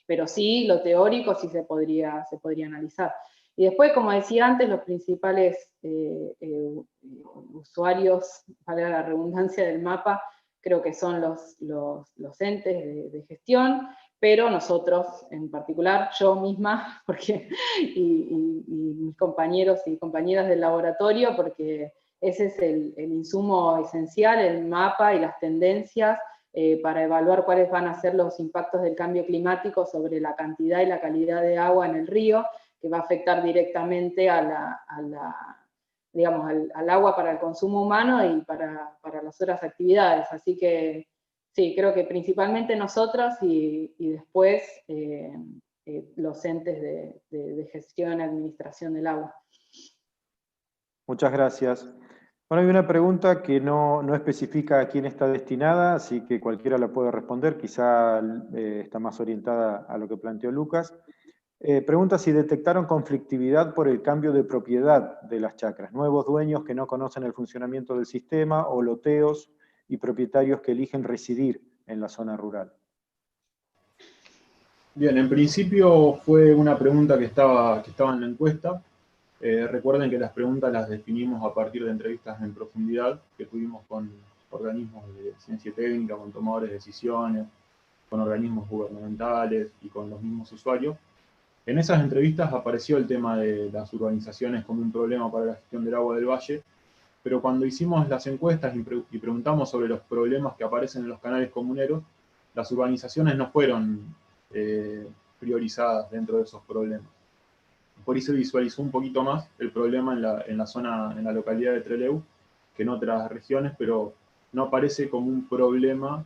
Pero sí, lo teórico sí se podría analizar. Y después, como decía antes, los principales usuarios, valga la redundancia, del mapa, creo que son los entes de gestión, pero nosotros en particular, yo misma, porque, y mis compañeros y compañeras del laboratorio, porque ese es el insumo esencial, el mapa y las tendencias para evaluar cuáles van a ser los impactos del cambio climático sobre la cantidad y la calidad de agua en el río, que va a afectar directamente digamos, al agua para el consumo humano y para las otras actividades. Así que sí, creo que principalmente nosotros y después los entes de gestión y administración del agua. Muchas gracias. Bueno, hay una pregunta que no especifica a quién está destinada, así que cualquiera la puede responder, quizá está más orientada a lo que planteó Lucas. Pregunta si detectaron conflictividad por el cambio de propiedad de las chacras, nuevos dueños que no conocen el funcionamiento del sistema, o loteos y propietarios que eligen residir en la zona rural. Bien, en principio fue una pregunta que estaba en la encuesta. Recuerden que las preguntas las definimos a partir de entrevistas en profundidad que tuvimos con organismos de ciencia técnica, con tomadores de decisiones, con organismos gubernamentales y con los mismos usuarios. En esas entrevistas apareció el tema de las urbanizaciones como un problema para la gestión del agua del valle, pero cuando hicimos las encuestas y preguntamos sobre los problemas que aparecen en los canales comuneros, las urbanizaciones no fueron priorizadas dentro de esos problemas. Por eso visualizó un poquito más el problema en la zona, en la localidad de Trelew, que en otras regiones, pero no aparece como un problema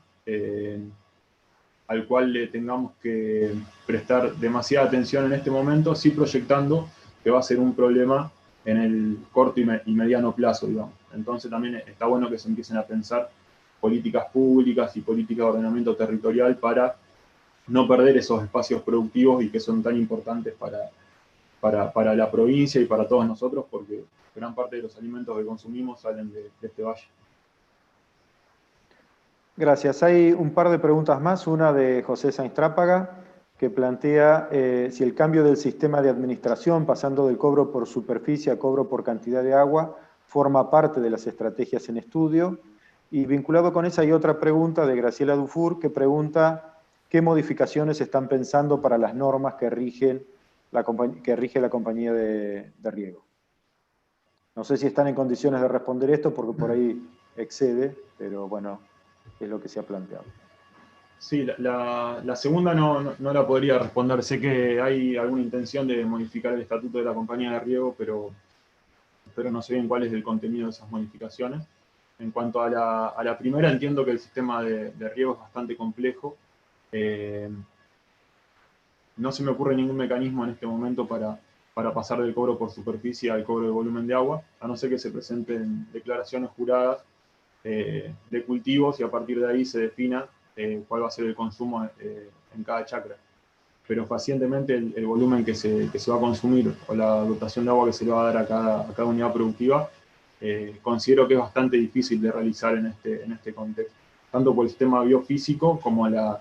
al cual le tengamos que prestar demasiada atención en este momento, sí proyectando que va a ser un problema en el corto y mediano plazo, digamos. Entonces también está bueno que se empiecen a pensar políticas públicas y políticas de ordenamiento territorial para no perder esos espacios productivos y que son tan importantes para la provincia y para todos nosotros, porque gran parte de los alimentos que consumimos salen de este valle. Gracias. Hay un par de preguntas más. Una de José Sainz Trápaga, que plantea si el cambio del sistema de administración, pasando del cobro por superficie a cobro por cantidad de agua, forma parte de las estrategias en estudio. Y vinculado con esa hay otra pregunta de Graciela Dufour, que pregunta qué modificaciones están pensando para las normas que rige la compañía de riego. No sé si están en condiciones de responder esto, porque por ahí excede, pero bueno, es lo que se ha planteado. Sí, la segunda no la podría responder. Sé que hay alguna intención de modificar el estatuto de la compañía de riego, pero no sé bien cuál es el contenido de esas modificaciones. En cuanto a la primera, entiendo que el sistema de riego es bastante complejo. No se me ocurre ningún mecanismo en este momento para pasar del cobro por superficie al cobro de volumen de agua, a no ser que se presenten declaraciones juradas de cultivos y a partir de ahí se defina cuál va a ser el consumo en cada chacra. Pero pacientemente el volumen que se va a consumir o la dotación de agua que se le va a dar a cada unidad productiva, considero que es bastante difícil de realizar en este contexto, tanto por el sistema biofísico como la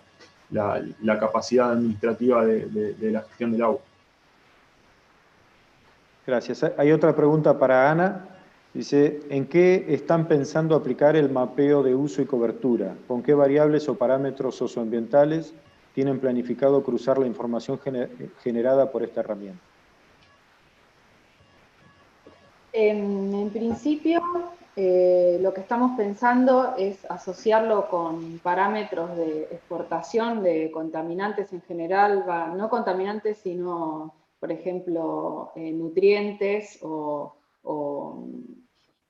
capacidad administrativa de la gestión del agua. Gracias. Hay otra pregunta para Ana. Dice, ¿en qué están pensando aplicar el mapeo de uso y cobertura? ¿Con qué variables o parámetros socioambientales tienen planificado cruzar la información generada por esta herramienta? En principio, lo que estamos pensando es asociarlo con parámetros de exportación de contaminantes en general, no contaminantes, sino, por ejemplo, nutrientes o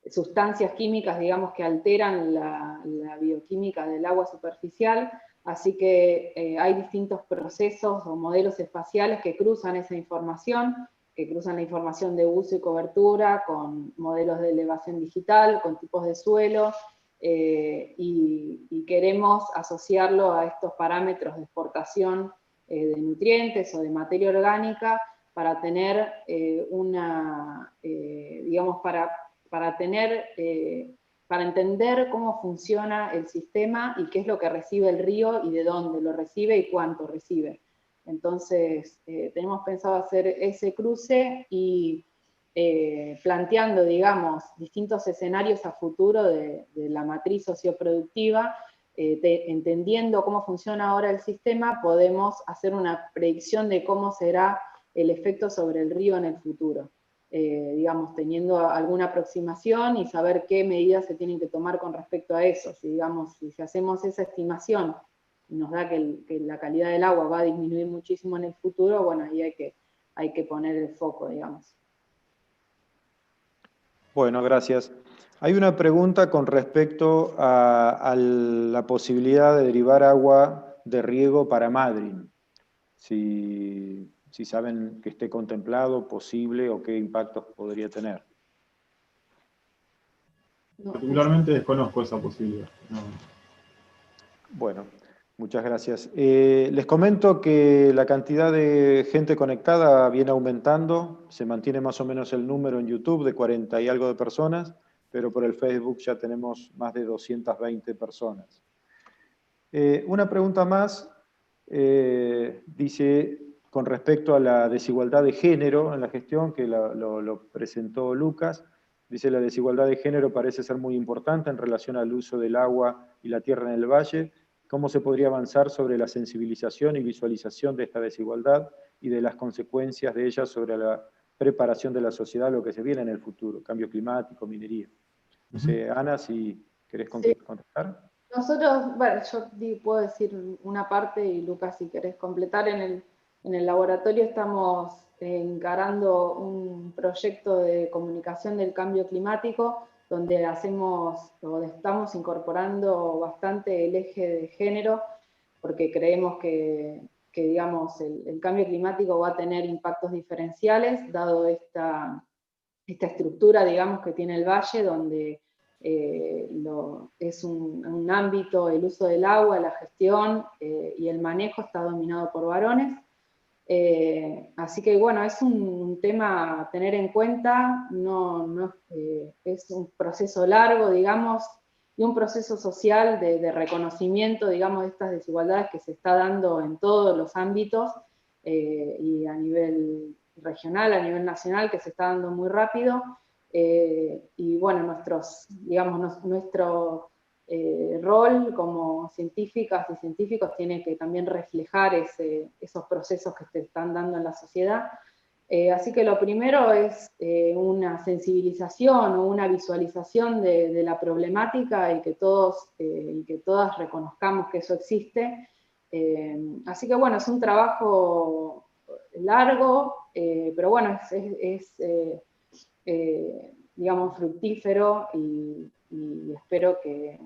sustancias químicas, digamos, que alteran la bioquímica del agua superficial. Así que hay distintos procesos o modelos espaciales que cruzan esa información, que cruzan la información de uso y cobertura con modelos de elevación digital, con tipos de suelo, y queremos asociarlo a estos parámetros de exportación de nutrientes o de materia orgánica para tener digamos, para entender cómo funciona el sistema y qué es lo que recibe el río y de dónde lo recibe y cuánto recibe. Entonces, tenemos pensado hacer ese cruce y planteando, digamos, distintos escenarios a futuro de la matriz socioproductiva, entendiendo cómo funciona ahora el sistema, podemos hacer una predicción de cómo será el efecto sobre el río en el futuro. Digamos, teniendo alguna aproximación y saber qué medidas se tienen que tomar con respecto a eso. Si hacemos esa estimación y nos da que la calidad del agua va a disminuir muchísimo en el futuro, bueno, ahí hay que poner el foco, digamos. Bueno, gracias. Hay una pregunta con respecto a la posibilidad de derivar agua de riego para Madryn. Si saben que esté contemplado, posible o qué impactos podría tener. Particularmente desconozco esa posibilidad. No. Bueno, muchas gracias. Les comento que la cantidad de gente conectada viene aumentando, se mantiene más o menos el número en YouTube de 40 y algo de personas, pero por el Facebook ya tenemos más de 220 personas. Una pregunta más, dice, con respecto a la desigualdad de género en la gestión, que lo presentó Lucas, dice la desigualdad de género parece ser muy importante en relación al uso del agua y la tierra en el valle. ¿Cómo se podría avanzar sobre la sensibilización y visualización de esta desigualdad y de las consecuencias de ellas sobre la preparación de la sociedad a lo que se viene en el futuro, cambio climático, minería. No sé, Ana, si querés contestar. Nosotros, bueno, puedo decir una parte y Lucas, si querés completar, en el laboratorio estamos encarando un proyecto de comunicación del cambio climático donde estamos incorporando bastante el eje de género porque creemos que digamos, el cambio climático va a tener impactos diferenciales dado esta estructura, digamos, que tiene el valle donde es un ámbito, el uso del agua, la gestión y el manejo está dominado por varones. Así que bueno, es un tema a tener en cuenta, es un proceso largo, digamos, y un proceso social de reconocimiento, digamos, de estas desigualdades que se está dando en todos los ámbitos y a nivel regional, a nivel nacional, que se está dando muy rápido. Y bueno, nuestro rol como científicas y científicos tiene que también reflejar esos procesos que se están dando en la sociedad. Así que lo primero es una sensibilización o una visualización de la problemática y que todos y que todas reconozcamos que eso existe. Así que bueno, es un trabajo largo, pero bueno, digamos, fructífero y espero que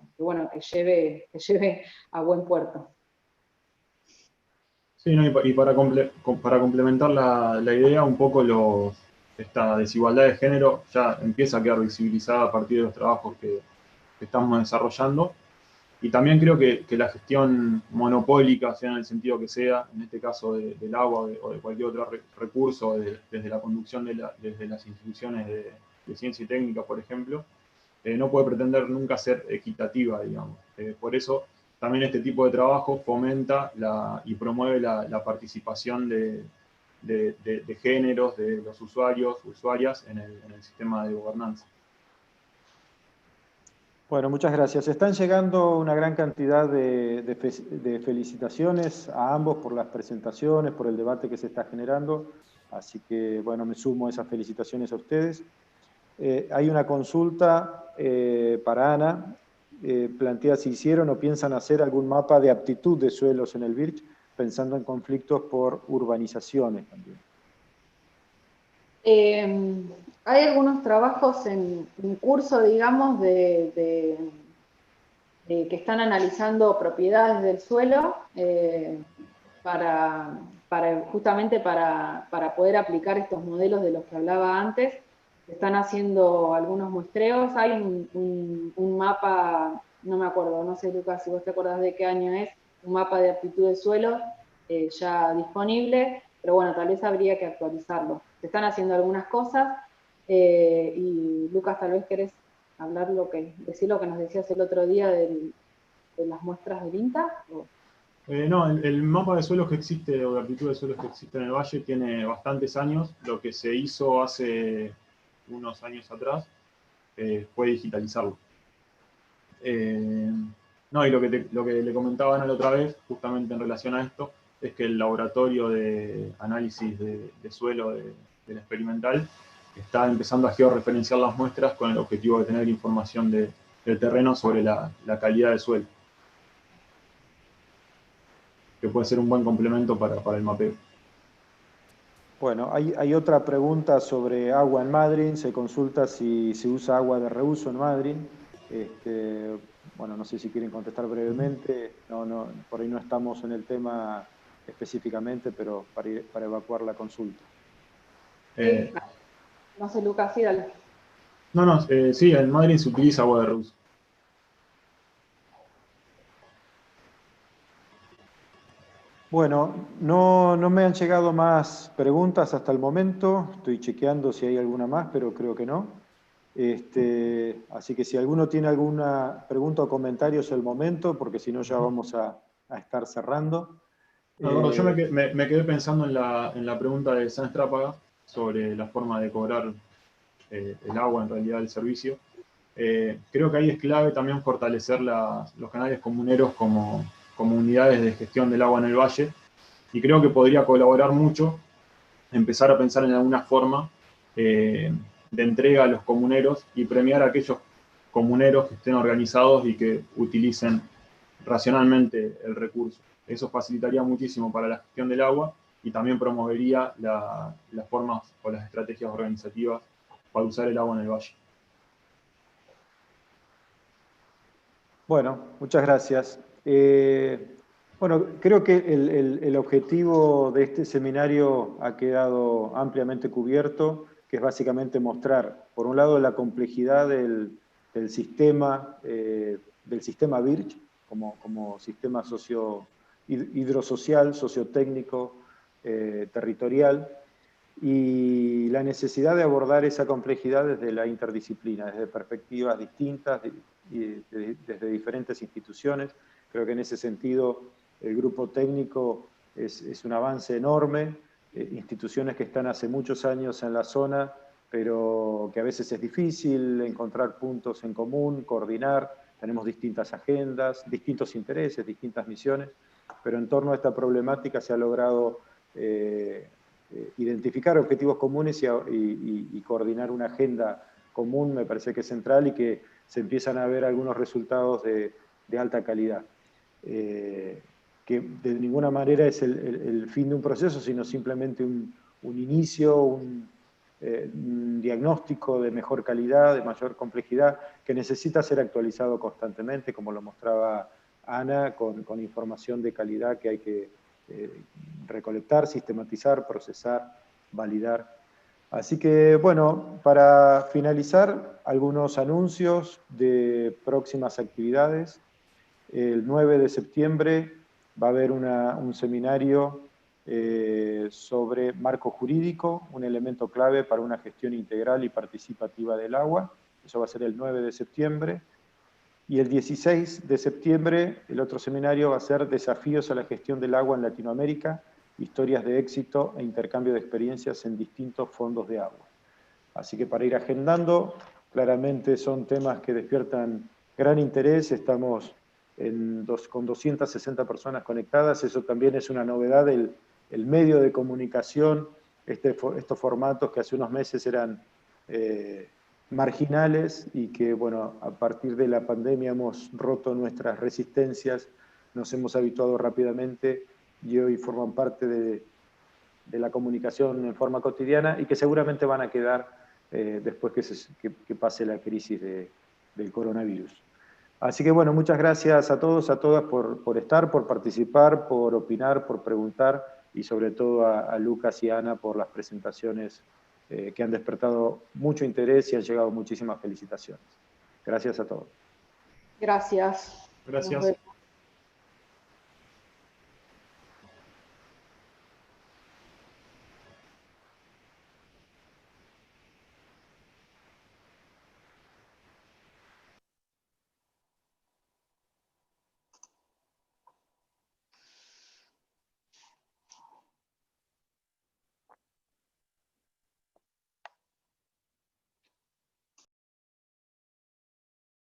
lleve a buen puerto. Sí, no, y para complementar la idea, un poco esta desigualdad de género ya empieza a quedar visibilizada a partir de los trabajos que estamos desarrollando. Y también creo que la gestión monopólica, sea en el sentido que sea, en este caso del agua o de cualquier otro recurso, desde la conducción desde las instituciones de ciencia y técnica, por ejemplo, no puede pretender nunca ser equitativa, digamos. Por eso también este tipo de trabajo fomenta y promueve la participación de géneros, de los usuarios, usuarias en el sistema de gobernanza. Bueno, muchas gracias. Están llegando una gran cantidad de felicitaciones a ambos por las presentaciones, por el debate que se está generando. Así que, bueno, me sumo a esas felicitaciones a ustedes. Hay una consulta para Ana. Plantea si hicieron o piensan hacer algún mapa de aptitud de suelos en el Birch, pensando en conflictos por urbanizaciones también. Hay algunos trabajos en curso, digamos, que están analizando propiedades del suelo justamente para poder aplicar estos modelos de los que hablaba antes. Están haciendo algunos muestreos. Hay un mapa, no me acuerdo, no sé, Lucas, si vos te acordás de qué año es, un mapa de aptitud de suelo ya disponible, pero bueno, tal vez habría que actualizarlo. Se están haciendo algunas cosas y Lucas, tal vez querés decir lo que nos decías el otro día de las muestras del INTA. No, el mapa de suelos que existe, o de aptitud de suelos que existe en el valle, tiene bastantes años. Lo que se hizo hace unos años atrás fue digitalizarlo. No, y lo que le comentaba Ana la otra vez, justamente en relación a esto, es que el laboratorio de análisis de suelo del experimental está empezando a georreferenciar las muestras con el objetivo de tener información del terreno sobre la calidad del suelo, que puede ser un buen complemento para el mapeo. Bueno, hay otra pregunta sobre agua en Madryn. Se consulta si se usa agua de reuso en Madryn. Bueno, no sé si quieren contestar brevemente. No, por ahí no estamos en el tema específicamente, pero para evacuar la consulta. No sé, Lucas, sí, dale. Sí, en Madryn se utiliza agua de reuso. Bueno, no me han llegado más preguntas hasta el momento. Estoy chequeando si hay alguna más, pero creo que no. Así que si alguno tiene alguna pregunta o comentario es el momento, porque si no ya vamos a estar cerrando. No, yo me quedé pensando en la pregunta de San Estrápaga sobre la forma de cobrar el agua, en realidad el servicio. Creo que ahí es clave también fortalecer los canales comuneros como unidades de gestión del agua en el valle, Y creo que podría colaborar mucho empezar a pensar en alguna forma de entrega a los comuneros y premiar a aquellos comuneros que estén organizados y que utilicen racionalmente el recurso. Eso facilitaría muchísimo para la gestión del agua y también promovería las formas o las estrategias organizativas para usar el agua en el valle. Bueno, muchas gracias. Bueno, creo que el objetivo de este seminario ha quedado ampliamente cubierto, que es básicamente mostrar, por un lado, la complejidad del sistema BIRCH, como sistema hidrosocial, sociotécnico, territorial, y la necesidad de abordar esa complejidad desde la interdisciplina, desde perspectivas distintas, desde diferentes instituciones. Creo que en ese sentido el grupo técnico es un avance enorme, instituciones que están hace muchos años en la zona, pero que a veces es difícil encontrar puntos en común, coordinar, tenemos distintas agendas, distintos intereses, distintas misiones, pero en torno a esta problemática se ha logrado identificar objetivos comunes y coordinar una agenda común, me parece que es central, y que se empiezan a ver algunos resultados de alta calidad. Que de ninguna manera es el fin de un proceso, sino simplemente un inicio, un diagnóstico de mejor calidad, de mayor complejidad, que necesita ser actualizado constantemente, como lo mostraba Ana, con información de calidad que hay que recolectar, sistematizar, procesar, validar. Así que, bueno, para finalizar, algunos anuncios de próximas actividades. El 9 de septiembre va a haber un seminario sobre marco jurídico, un elemento clave para una gestión integral y participativa del agua. Eso va a ser el 9 de septiembre. Y el 16 de septiembre, el otro seminario va a ser Desafíos a la gestión del agua en Latinoamérica, historias de éxito e intercambio de experiencias en distintos fondos de agua. Así que para ir agendando, claramente son temas que despiertan gran interés, estamos con 260 personas conectadas, eso también es una novedad, el medio de comunicación, estos formatos que hace unos meses eran marginales y que, bueno, a partir de la pandemia hemos roto nuestras resistencias, nos hemos habituado rápidamente y hoy forman parte de la comunicación en forma cotidiana y que seguramente van a quedar después que pase la crisis del coronavirus. Así que, bueno, muchas gracias a todos, a todas por estar, por participar, por opinar, por preguntar y sobre todo a Lucas y a Ana por las presentaciones que han despertado mucho interés y han llegado muchísimas felicitaciones. Gracias a todos. Gracias. Gracias.